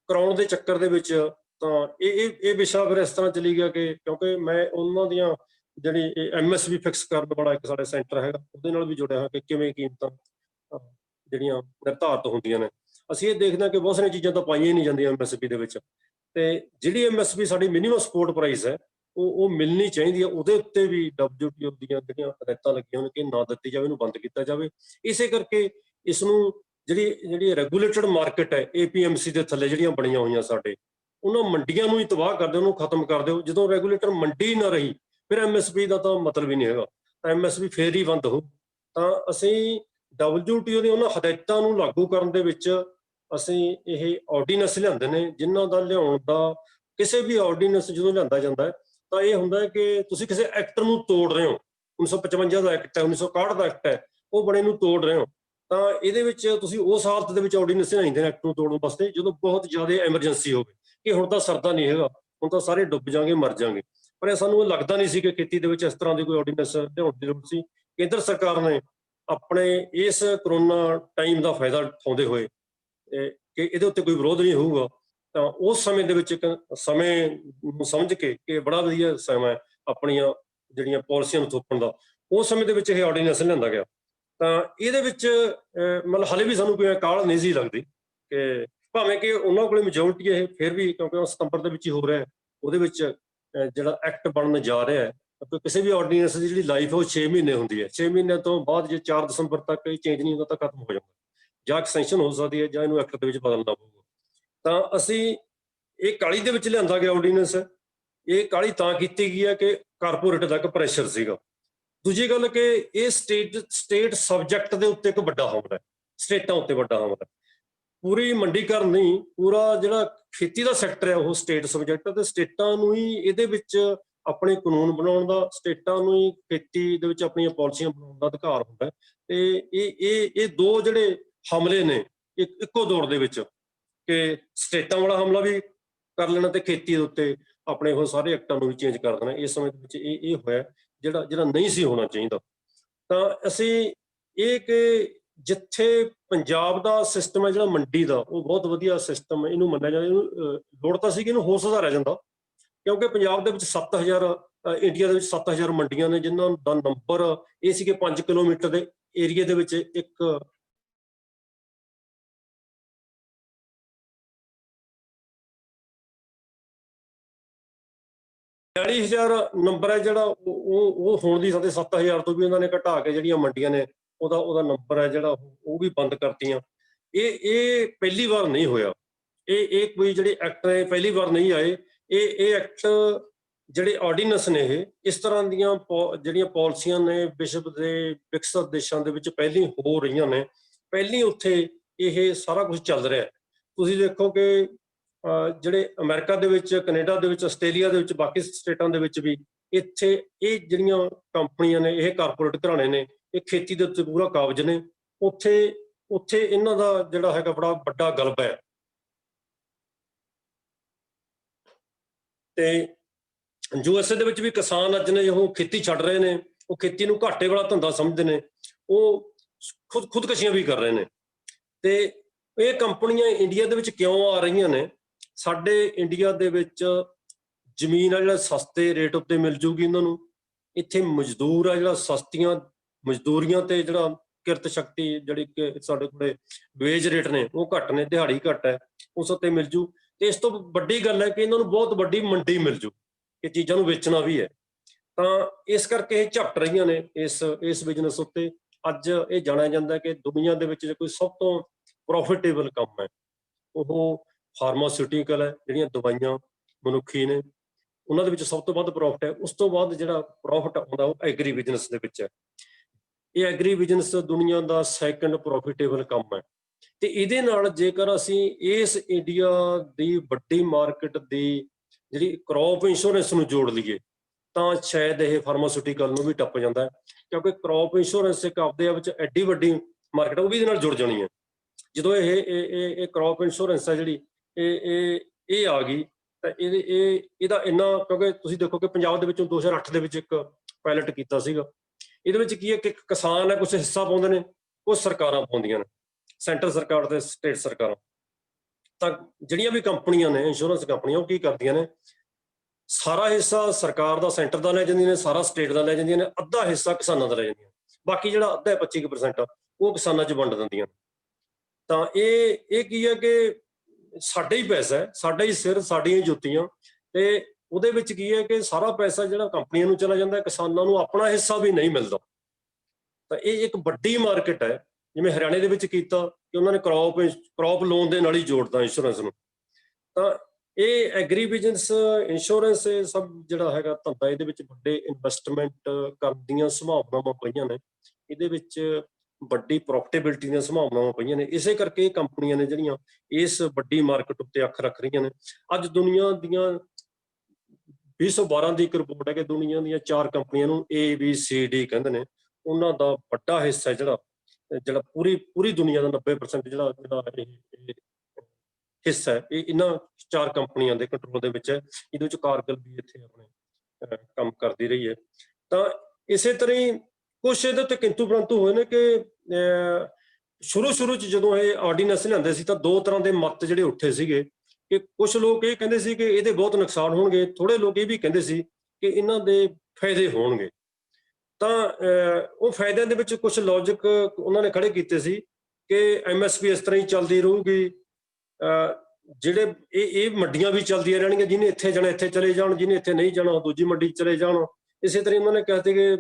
ਕਰਾਉਣ ਦੇ ਚੱਕਰ ਦੇ ਵਿੱਚ ਤਾਂ ਇਹ ਵਿਸ਼ਾ ਫਿਰ ਇਸ ਤਰ੍ਹਾਂ ਚਲੀ ਗਿਆ ਕਿ ਕਿਉਂਕਿ ਮੈਂ ਉਹਨਾਂ ਦੀਆਂ ਜਿਹੜੀ MSP ਫਿਕਸ ਕਰਨ ਵਾਲਾ ਇੱਕ ਸਾਡੇ ਸੈਂਟਰ ਹੈਗਾ ਉਹਦੇ ਨਾਲ ਵੀ ਜੁੜਿਆ ਹੋਇਆ ਕਿ ਕਿਵੇਂ ਕੀਮਤਾਂ ਜਿਹੜੀਆਂ ਨਿਰਧਾਰਿਤ ਹੁੰਦੀਆਂ ਨੇ। ਅਸੀਂ ਇਹ ਦੇਖਦੇ ਹਾਂ ਕਿ ਬਹੁਤ ਸਾਰੀਆਂ ਚੀਜ਼ਾਂ ਤਾਂ ਪਾਈਆਂ ਹੀ ਨਹੀਂ ਜਾਂਦੀਆਂ MSP ਦੇ ਵਿੱਚ, ਤੇ ਜਿਹੜੀ MSP ਸਾਡੀ ਮਿਨੀਮਮ ਸਪੋਰਟ ਪ੍ਰਾਈਸ ਹੈ ਉਹ ਮਿਲਣੀ ਚਾਹੀਦੀ ਹੈ। ਉਹਦੇ ਉੱਤੇ ਵੀ WTO ਦੀਆਂ ਜਿਹੜੀਆਂ ਹਦਾਇਤਾਂ ਲੱਗੀਆਂ ਹੋਣ ਕਿ ਨਾ ਦਿੱਤੀ ਜਾਵੇ, ਇਹਨੂੰ ਬੰਦ ਕੀਤਾ ਜਾਵੇ। ਇਸੇ ਕਰਕੇ ਇਸ ਨੂੰ ਜਿਹੜੀ ਰੈਗੂਲੇਟਡ ਮਾਰਕੀਟ ਹੈ APMC ਦੇ ਥੱਲੇ ਜਿਹੜੀਆਂ ਬਣੀਆਂ ਹੋਈਆਂ ਸਾਡੇ, ਉਹਨਾਂ ਮੰਡੀਆਂ ਨੂੰ ਹੀ ਤਬਾਹ ਕਰ ਦਿਓ, ਉਹਨੂੰ ਖਤਮ ਕਰ ਦਿਓ। ਜਦੋਂ ਰੈਗੂਲੇਟਰ ਮੰਡੀ ਨਾ ਰਹੀ ਫਿਰ MSP ਦਾ ਤਾਂ ਮਤਲਬ ਹੀ ਨਹੀਂ ਹੈਗਾ, ਤਾਂ MSP ਫੇਰ ਹੀ ਬੰਦ ਹੋ। ਤਾਂ ਅਸੀਂ WTO ਦੀਆਂ ਉਹਨਾਂ ਹਦਾਇਤਾਂ ਨੂੰ ਲਾਗੂ ਕਰਨ ਦੇ ਵਿੱਚ ਅਸੀਂ ਇਹ ਆਰਡੀਨੈਂਸ ਲਿਆਂਦੇ ਨੇ, ਜਿਨ੍ਹਾਂ ਦਾ ਲਿਆਉਣ ਦਾ ਕਿਸੇ ਵੀ ਆਰਡੀਨੈਂਸ ਜਦੋਂ ਲਿਆਂਦਾ ਜਾਂਦਾ ਹੈ ਤਾਂ ਇਹ ਹੁੰਦਾ ਹੈ ਕਿ ਤੁਸੀਂ ਕਿਸੇ ਐਕਟ ਨੂੰ ਤੋੜ ਰਹੇ ਹੋ। 1955 ਦਾ ਐਕਟ ਹੈ, 1961 ਦਾ ਐਕਟ ਹੈ, ਉਹ ਬਣੇ ਨੂੰ ਤੋੜ ਰਹੇ ਹੋ। ਤਾਂ ਇਹਦੇ ਵਿੱਚ ਤੁਸੀਂ ਉਸ ਹਾਲਤ ਦੇ ਵਿੱਚ ਆਰਡੀਨੈਂਸ ਲਿਆਉਂਦੇ ਨੇ ਐਕਟ ਨੂੰ ਤੋੜਨ ਵਾਸਤੇ ਜਦੋਂ ਬਹੁਤ ਜ਼ਿਆਦਾ ਐਮਰਜੈਂਸੀ ਹੋਵੇ ਕਿ ਹੁਣ ਤਾਂ ਸਰਦਾ ਨਹੀਂ ਹੈਗਾ, ਹੁਣ ਤਾਂ ਸਾਰੇ ਡੁੱਬ ਜਾਣਗੇ, ਮਰ ਜਾਣਗੇ। ਪਰ ਇਹ ਸਾਨੂੰ ਲੱਗਦਾ ਨਹੀਂ ਸੀ ਕਿ ਖੇਤੀ ਦੇ ਵਿੱਚ ਇਸ ਤਰ੍ਹਾਂ ਦੀ ਕੋਈ ਆਰਡੀਨੈਂਸ ਲਿਆਉਣ ਦੀ ਲੋੜ ਸੀ। ਕੇਂਦਰ ਸਰਕਾਰ ਨੇ ਆਪਣੇ ਇਸ ਕਰੋਨਾ ਟਾਈਮ ਦਾ ਫਾਇਦਾ ਉਠਾਉਂਦੇ ਹੋਏ ਕਿ ਇਹਦੇ ਉੱਤੇ ਕੋਈ ਵਿਰੋਧ ਨਹੀਂ ਹੋਊਗਾ, ਤਾਂ ਉਸ ਸਮੇਂ ਦੇ ਵਿੱਚ ਇੱਕ ਸਮੇਂ ਨੂੰ ਸਮਝ ਕੇ ਕਿ ਬੜਾ ਵਧੀਆ ਸਮਾਂ ਹੈ ਆਪਣੀਆਂ ਜਿਹੜੀਆਂ ਪਾਲਿਸੀਆਂ ਨੂੰ ਥੋਪਣ ਦਾ, ਉਸ ਸਮੇਂ ਦੇ ਵਿੱਚ ਇਹ ਆਰਡੀਨੈਂਸ ਲਿਆਂਦਾ ਗਿਆ। ਤਾਂ ਇਹਦੇ ਵਿੱਚ ਮਤਲਬ ਹਾਲੇ ਵੀ ਸਾਨੂੰ ਕੋਈ ਕਾਹਲ ਨਹੀਂ ਸੀ ਲੱਗਦੀ ਕਿ ਭਾਵੇਂ ਕਿ ਉਹਨਾਂ ਕੋਲੇ ਮੈਜੋਰਟੀ ਇਹ ਫਿਰ ਵੀ, ਕਿਉਂਕਿ ਉਹ ਸਤੰਬਰ ਦੇ ਵਿੱਚ ਹੀ ਹੋ ਰਿਹਾ, ਉਹਦੇ ਵਿੱਚ ਜਿਹੜਾ ਐਕਟ ਬਣਨ ਜਾ ਰਿਹਾ ਹੈ। ਕਿਉਂਕਿ ਕਿਸੇ ਵੀ ਆਰਡੀਨੈਂਸ ਦੀ ਜਿਹੜੀ ਲਾਈਫ ਹੈ ਉਹ 6 ਮਹੀਨੇ ਹੁੰਦੀ ਹੈ। 6 ਮਹੀਨਿਆਂ ਤੋਂ ਬਾਅਦ ਜੇ 4 ਦਸੰਬਰ ਤੱਕ ਇਹ ਚੇਂਜ ਨਹੀਂ ਹੁੰਦਾ ਤਾਂ ਖਤਮ ਹੋ ਜਾਂਦਾ, ਜਾਂ ਐਕਸਟੈਂਸ਼ਨ ਹੋ ਸਕਦੀ ਹੈ ਜਾਂ ਇਹਨੂੰ ਐਕਟ ਦੇ ਵਿੱਚ ਬਦਲਣਾ ਪਊਗਾ। ਤਾਂ ਅਸੀਂ ਇਹ ਕਾਹਲੀ ਦੇ ਵਿੱਚ ਲਿਆਂਦਾ ਗਿਆ ਆਰਡੀਨੈਂਸ ਹੈ। ਇਹ ਕਾਹਲੀ ਤਾਂ ਕੀਤੀ ਗਈ ਹੈ ਕਿ ਕਾਰਪੋਰੇਟ ਦਾ ਇੱਕ ਪ੍ਰੈਸ਼ਰ ਸੀਗਾ। ਦੂਜੀ ਗੱਲ ਕਿ ਇਹ ਸਟੇਟ ਸਬਜੈਕਟ ਦੇ ਉੱਤੇ ਇੱਕ ਵੱਡਾ ਹਮਲਾ ਹੈ, ਸਟੇਟਾਂ ਉੱਤੇ ਵੱਡਾ ਹਮਲਾ ਹੈ। ਪੂਰੀ ਮੰਡੀਕਰਨ ਨਹੀਂ, ਪੂਰਾ ਜਿਹੜਾ ਖੇਤੀ ਦਾ ਸੈਕਟਰ ਹੈ ਉਹ ਸਟੇਟ ਸਬਜੈਕਟ ਹੈ, ਤੇ ਸਟੇਟਾਂ ਨੂੰ ਹੀ ਇਹਦੇ ਵਿੱਚ ਆਪਣੇ ਕਾਨੂੰਨ ਬਣਾਉਣ ਦਾ, ਸਟੇਟਾਂ ਨੂੰ ਹੀ ਖੇਤੀ ਦੇ ਵਿੱਚ ਆਪਣੀਆਂ ਪਾਲਿਸੀਆਂ ਬਣਾਉਣ ਦਾ ਅਧਿਕਾਰ ਹੁੰਦਾ ਹੈ। ਤੇ ਇਹ ਦੋ ਜਿਹੜੇ ਹਮਲੇ ਨੇ ਇੱਕੋ ਦੌਰ ਦੇ ਵਿੱਚ, ਕਿ ਸਟੇਟਾਂ ਵਾਲਾ ਹਮਲਾ ਵੀ ਕਰ ਲੈਣਾ ਤੇ ਖੇਤੀ ਦੇ ਉੱਤੇ ਆਪਣੇ ਉਹ ਸਾਰੇ ਐਕਟਾਂ ਨੂੰ ਵੀ ਚੇਂਜ ਕਰ ਦੇਣਾ, ਇਸ ਸਮੇਂ ਦੇ ਵਿੱਚ ਇਹ ਹੋਇਆ ਜਿਹੜਾ ਨਹੀਂ ਸੀ ਹੋਣਾ ਚਾਹੀਦਾ। ਤਾਂ ਅਸੀਂ ਇਹ ਕਿ ਜਿੱਥੇ ਪੰਜਾਬ ਦਾ ਸਿਸਟਮ ਹੈ ਜਿਹੜਾ ਮੰਡੀ ਦਾ, ਉਹ ਬਹੁਤ ਵਧੀਆ ਸਿਸਟਮ ਹੈ, ਇਹਨੂੰ ਮੰਨਿਆ ਜਾਂਦਾ। ਇਹਨੂੰ ਲੋੜ ਤਾਂ ਸੀ ਕਿ ਇਹਨੂੰ ਹੋਰ ਸੁਧਾਰਿਆ ਜਾਂਦਾ, ਕਿਉਂਕਿ ਪੰਜਾਬ ਦੇ ਵਿੱਚ 7000 ਇੰਡੀਆ ਦੇ ਵਿੱਚ 7000 ਮੰਡੀਆਂ ਨੇ, ਜਿਨ੍ਹਾਂ ਦਾ ਨੰਬਰ ਇਹ ਸੀ ਕਿ 5 ਕਿਲੋਮੀਟਰ ਦੇ ਏਰੀਏ ਦੇ ਵਿੱਚ ਇੱਕ 40000 ਨੰਬਰ ਹੈ ਜਿਹੜਾ ਉਹ ਹੋਣ ਦੀ ਥਾਂ 7000 ਤੋਂ ਵੀ ਉਹਨਾਂ ਨੇ ਘਟਾ ਕੇ ਜਿਹੜੀਆਂ ਮੰਡੀਆਂ ਨੇ ਉਹਦਾ ਨੰਬਰ ਹੈ ਜਿਹੜਾ ਉਹ ਵੀ ਬੰਦ ਕਰਤੀਆਂ। ਇਹ ਪਹਿਲੀ ਵਾਰ ਨਹੀਂ ਹੋਇਆ, ਇਹ ਕੋਈ ਜਿਹੜੇ ਐਕਟ ਨੇ ਪਹਿਲੀ ਵਾਰ ਨਹੀਂ ਆਏ। ਇਹ ਐਕਟ ਜਿਹੜੇ ਆਰਡੀਨੈਂਸ ਨੇ, ਇਹ ਇਸ ਤਰ੍ਹਾਂ ਦੀਆਂ ਜਿਹੜੀਆਂ ਪਾਲਿਸੀਆਂ ਨੇ ਵਿਸ਼ਵ ਦੇ ਵਿਕਸਿਤ ਦੇਸ਼ਾਂ ਦੇ ਵਿੱਚ ਪਹਿਲੀ ਹੋ ਰਹੀਆਂ ਨੇ, ਪਹਿਲੀ ਉੱਥੇ ਇਹ ਸਾਰਾ ਕੁਝ ਚੱਲ ਰਿਹਾ। ਤੁਸੀਂ ਦੇਖੋ ਕਿ ਜਿਹੜੇ ਅਮਰੀਕਾ ਦੇ ਵਿੱਚ, ਕੈਨੇਡਾ ਦੇ ਵਿੱਚ, ਆਸਟ੍ਰੇਲੀਆ ਦੇ ਵਿੱਚ, ਬਾਕੀ ਸਟੇਟਾਂ ਦੇ ਵਿੱਚ ਵੀ ਇੱਥੇ ਇਹ ਜਿਹੜੀਆਂ ਕੰਪਨੀਆਂ ਨੇ, ਇਹ ਕਾਰਪੋਰੇਟ ਘਰਾਣੇ ਨੇ, ਇਹ ਖੇਤੀ ਦੇ ਉੱਤੇ ਪੂਰਾ ਕਾਬਜ਼ ਨੇ। ਉੱਥੇ ਇਹਨਾਂ ਦਾ ਜਿਹੜਾ ਹੈਗਾ ਬੜਾ ਵੱਡਾ ਗਲਬਾ ਹੈ। ਤੇ USA ਦੇ ਵਿੱਚ ਵੀ ਕਿਸਾਨ ਅੱਜ ਨੇ ਉਹ ਖੇਤੀ ਛੱਡ ਰਹੇ ਨੇ, ਉਹ ਖੇਤੀ ਨੂੰ ਘਾਟੇ ਵਾਲਾ ਧੰਦਾ ਸਮਝਦੇ ਨੇ, ਉਹ ਖੁਦਕਸ਼ੀਆਂ ਵੀ ਕਰ ਰਹੇ ਨੇ। ਤੇ ਇਹ ਕੰਪਨੀਆਂ ਇੰਡੀਆ ਦੇ ਵਿੱਚ ਕਿਉਂ ਆ ਰਹੀਆਂ ਨੇ? ਸਾਡੇ ਇੰਡੀਆ ਦੇ ਵਿੱਚ ਜ਼ਮੀਨ ਆ ਜਿਹੜਾ ਸਸਤੇ ਰੇਟ ਉੱਤੇ ਮਿਲ ਜੂਗੀ ਇਹਨਾਂ ਨੂੰ, ਇੱਥੇ ਮਜ਼ਦੂਰ ਆ ਜਿਹੜਾ ਸਸਤੀਆਂ ਮਜ਼ਦੂਰੀਆਂ ਤੇ ਜਿਹੜਾ ਕਿਰਤ ਸ਼ਕਤੀ ਜਿਹੜੀ ਕਿ ਸਾਡੇ ਕੋਲੇ ਵੇਜ ਰੇਟ ਨੇ ਉਹ ਘੱਟ ਨੇ, ਦਿਹਾੜੀ ਘੱਟ ਹੈ, ਉਸ ਉੱਤੇ ਮਿਲ ਜੂ। ਤੇ ਇਸ ਤੋਂ ਵੱਡੀ ਗੱਲ ਹੈ ਕਿ ਇਹਨਾਂ ਨੂੰ ਬਹੁਤ ਵੱਡੀ ਮੰਡੀ ਮਿਲ ਜੂ, ਇਹ ਚੀਜ਼ਾਂ ਨੂੰ ਵੇਚਣਾ ਵੀ ਹੈ। ਤਾਂ ਇਸ ਕਰਕੇ ਇਹ ਝਪਟ ਰਹੀਆਂ ਨੇ ਇਸ ਬਿਜ਼ਨਸ ਉੱਤੇ। ਅੱਜ ਇਹ ਜਾਣਿਆ ਜਾਂਦਾ ਕਿ ਦੁਨੀਆ ਦੇ ਵਿੱਚ ਜੇ ਕੋਈ ਸਭ ਤੋਂ ਪ੍ਰੋਫਿਟੇਬਲ ਕੰਮ ਹੈ ਉਹ ਫਾਰਮਾਸਿਊਟੀਕਲ ਹੈ, ਜਿਹੜੀਆਂ ਦਵਾਈਆਂ ਮਨੁੱਖੀ ਨੇ ਉਹਨਾਂ ਦੇ ਵਿੱਚ ਸਭ ਤੋਂ ਵੱਧ ਪ੍ਰੋਫਿਟ ਹੈ। ਉਸ ਤੋਂ ਬਾਅਦ ਜਿਹੜਾ ਪ੍ਰੋਫਿਟ ਆਉਂਦਾ ਉਹ ਐਗਰੀ ਬਿਜ਼ਨਸ ਦੇ ਵਿੱਚ ਹੈ। ਇਹ ਐਗਰੀ ਬਿਜ਼ਨਸ ਦੁਨੀਆ ਦਾ ਸੈਕੰਡ ਪ੍ਰੋਫਿਟੇਬਲ ਕੰਮ ਹੈ। ਤੇ ਇਹਦੇ ਨਾਲ ਜੇਕਰ ਅਸੀਂ ਇਸ ਇੰਡੀਆ ਦੀ ਵੱਡੀ ਮਾਰਕੀਟ ਦੀ ਜਿਹੜੀ ਕ੍ਰੌਪ ਇੰਸ਼ੋਰੈਂਸ ਨੂੰ ਜੋੜ ਲਈਏ ਤਾਂ ਸ਼ਾਇਦ ਇਹ ਫਾਰਮਾਸਿਊਟੀਕਲ ਨੂੰ ਵੀ ਟੱਪ ਜਾਂਦਾ ਹੈ, ਕਿਉਂਕਿ ਕ੍ਰੌਪ ਇੰਸ਼ੋਰੈਂਸ ਇੱਕ ਆਪਦੇ ਆਪ ਵਿੱਚ ਐਡੀ ਵੱਡੀ ਮਾਰਕੀਟ ਉਹ ਵੀ ਇਹਦੇ ਨਾਲ ਜੁੜ ਜਾਣੀ ਹੈ। ਜਦੋਂ ਇਹ ਕ੍ਰੌਪ ਇੰਸ਼ੋਰੈਂਸ ਹੈ ਜਿਹੜੀ ਇਹ ਆ ਗਈ ਤਾਂ ਇਹਦਾ ਇੰਨਾ, ਕਿਉਂਕਿ ਤੁਸੀਂ ਦੇਖੋ ਕਿ ਪੰਜਾਬ ਦੇ ਵਿੱਚੋਂ 2008 ਦੇ ਵਿੱਚ ਇੱਕ ਪਾਇਲਟ ਕੀਤਾ ਸੀਗਾ। ਇਹਦੇ ਵਿੱਚ ਕੀ ਹੈ ਕਿ ਕਿਸਾਨ ਹੈ ਕੁਛ ਹਿੱਸਾ ਪਾਉਂਦੇ ਨੇ, ਕੁਛ ਸਰਕਾਰਾਂ ਪਾਉਂਦੀਆਂ ਨੇ, ਸੈਂਟਰ ਸਰਕਾਰ ਤੇ ਸਟੇਟ ਸਰਕਾਰਾਂ। ਤਾਂ ਜਿਹੜੀਆਂ ਵੀ ਕੰਪਨੀਆਂ ਨੇ ਇੰਸ਼ੋਰੈਂਸ ਕੰਪਨੀਆਂ, ਉਹ ਕੀ ਕਰਦੀਆਂ ਨੇ, ਸਾਰਾ ਹਿੱਸਾ ਸਰਕਾਰ ਦਾ ਸੈਂਟਰ ਦਾ ਲੈ ਜਾਂਦੀਆਂ ਨੇ, ਸਾਰਾ ਸਟੇਟ ਦਾ ਲੈ ਜਾਂਦੀਆਂ ਨੇ, ਅੱਧਾ ਹਿੱਸਾ ਕਿਸਾਨਾਂ ਦਾ ਲੈ ਜਾਂਦੀਆਂ, ਬਾਕੀ ਜਿਹੜਾ ਅੱਧਾ 25% ਉਹ ਕਿਸਾਨਾਂ 'ਚ ਵੰਡ ਦਿੰਦੀਆਂ। ਤਾਂ ਇਹ ਕੀ ਹੈ ਕਿ ਸਾਡਾ ਹੀ ਪੈਸਾ ਹੈ, ਸਾਡਾ ਹੀ ਸਿਰ, ਸਾਡੀਆਂ ਹੀ ਜੁੱਤੀਆਂ, ਤੇ ਉਹਦੇ ਵਿੱਚ ਕੀ ਹੈ ਕਿ ਸਾਰਾ ਪੈਸਾ ਜਿਹੜਾ ਕੰਪਨੀਆਂ ਨੂੰ ਚਲਾ ਜਾਂਦਾ, ਕਿਸਾਨਾਂ ਨੂੰ ਆਪਣਾ ਹਿੱਸਾ ਵੀ ਨਹੀਂ ਮਿਲਦਾ। ਤਾਂ ਇਹ ਇੱਕ ਵੱਡੀ ਮਾਰਕੀਟ ਹੈ। ਜਿਵੇਂ ਹਰਿਆਣੇ ਦੇ ਵਿੱਚ ਕੀਤਾ ਕਿ ਉਹਨਾਂ ਨੇ ਕ੍ਰੌਪ ਲੋਨ ਦੇ ਨਾਲ ਹੀ ਜੋੜਦਾ ਇੰਸ਼ੋਰੈਂਸ ਨੂੰ। ਤਾਂ ਇਹ ਐਗਰੀ ਬਿਜ਼ਨਸ ਇੰਸ਼ੋਰੈਂਸ ਸਭ ਜਿਹੜਾ ਹੈਗਾ ਧੰਦਾ, ਇਹਦੇ ਵਿੱਚ ਵੱਡੇ ਇਨਵੈਸਟਮੈਂਟ ਕਰਨ ਦੀਆਂ ਸੰਭਾਵਨਾਵਾਂ ਪਈਆਂ ਨੇ, ਇਹਦੇ ਵਿੱਚ ਵੱਡੀ ਪ੍ਰੋਫਿਟੇਬਿਲਿਟੀ ਦੀਆਂ ਸੰਭਾਵਨਾਵਾਂ ਪਈਆਂ ਨੇ। ਇਸੇ ਕਰਕੇ ਇਹ ਕੰਪਨੀਆਂ ਨੇ ਜਿਹੜੀਆਂ ਇਸ ਵੱਡੀ ਮਾਰਕੀਟ ਉੱਤੇ ਅੱਖ ਰੱਖ ਰਹੀਆਂ ਨੇ। ਅੱਜ ਦੁਨੀਆ ਦੀਆਂ 2012 ਦੀ ਇੱਕ ਰਿਪੋਰਟ ਹੈ ਕਿ ਦੁਨੀਆ ਦੀਆਂ 4 ਕੰਪਨੀਆਂ ਨੂੰ ABCD ਕਹਿੰਦੇ ਨੇ, ਉਹਨਾਂ ਦਾ ਵੱਡਾ ਹਿੱਸਾ ਜਿਹੜਾ ਪੂਰੀ ਦੁਨੀਆ ਦਾ 90% ਜਿਹੜਾ ਹਿੱਸਾ ਹੈ ਇਹ ਇਹਨਾਂ 4 ਕੰਪਨੀਆਂ ਦੇ ਕੰਟਰੋਲ ਦੇ ਵਿੱਚ ਹੈ। ਇਹਦੇ ਵਿੱਚ ਕਾਰਗਿਲ ਵੀ ਇੱਥੇ ਆਪਣੇ ਕੰਮ ਕਰਦੀ ਰਹੀ ਹੈ। ਤਾਂ ਇਸੇ ਤਰ੍ਹਾਂ ਹੀ ਕੁਛ ਇਹਦੇ ਉੱਤੇ ਕਿੰਤੂ ਪ੍ਰੰਤੂ ਹੋਏ ਨੇ ਕਿ ਸ਼ੁਰੂ 'ਚ ਜਦੋਂ ਇਹ ਆਰਡੀਨੈਂਸ ਲਿਆਂਦੇ ਸੀ ਤਾਂ 2 ਤਰ੍ਹਾਂ ਦੇ ਮਤ ਜਿਹੜੇ ਉੱਠੇ ਸੀਗੇ ਕਿ ਕੁਛ ਲੋਕ ਇਹ ਕਹਿੰਦੇ ਸੀ ਕਿ ਇਹਦੇ ਬਹੁਤ ਨੁਕਸਾਨ ਹੋਣਗੇ, ਥੋੜੇ ਲੋਕ ਇਹ ਵੀ ਕਹਿੰਦੇ ਸੀ ਕਿ ਇਹਨਾਂ ਦੇ ਫਾਇਦੇ ਹੋਣਗੇ। ਤਾਂ ਉਹ ਫਾਇਦਿਆਂ ਦੇ ਵਿੱਚ ਕੁਝ ਲੌਜਿਕ ਉਹਨਾਂ ਨੇ ਖੜੇ ਕੀਤੇ ਸੀ ਕਿ MSP ਇਸ ਤਰ੍ਹਾਂ ਹੀ ਚੱਲਦੀ ਰਹੂਗੀ, ਜਿਹੜੇ ਇਹ ਮੰਡੀਆਂ ਵੀ ਚੱਲਦੀਆਂ ਰਹਿਣਗੀਆਂ, ਜਿਹਨੇ ਇੱਥੇ ਜਾਣਾ ਇੱਥੇ ਚਲੇ ਜਾਣ, ਜਿਹਨੇ ਇੱਥੇ ਨਹੀਂ ਜਾਣਾ ਉਹ ਦੂਜੀ ਮੰਡੀ ਚਲੇ ਜਾਣ। ਇਸੇ ਤਰ੍ਹਾਂ ਉਹਨਾਂ ਨੇ ਕਹਿੰਦੇ ਕਿ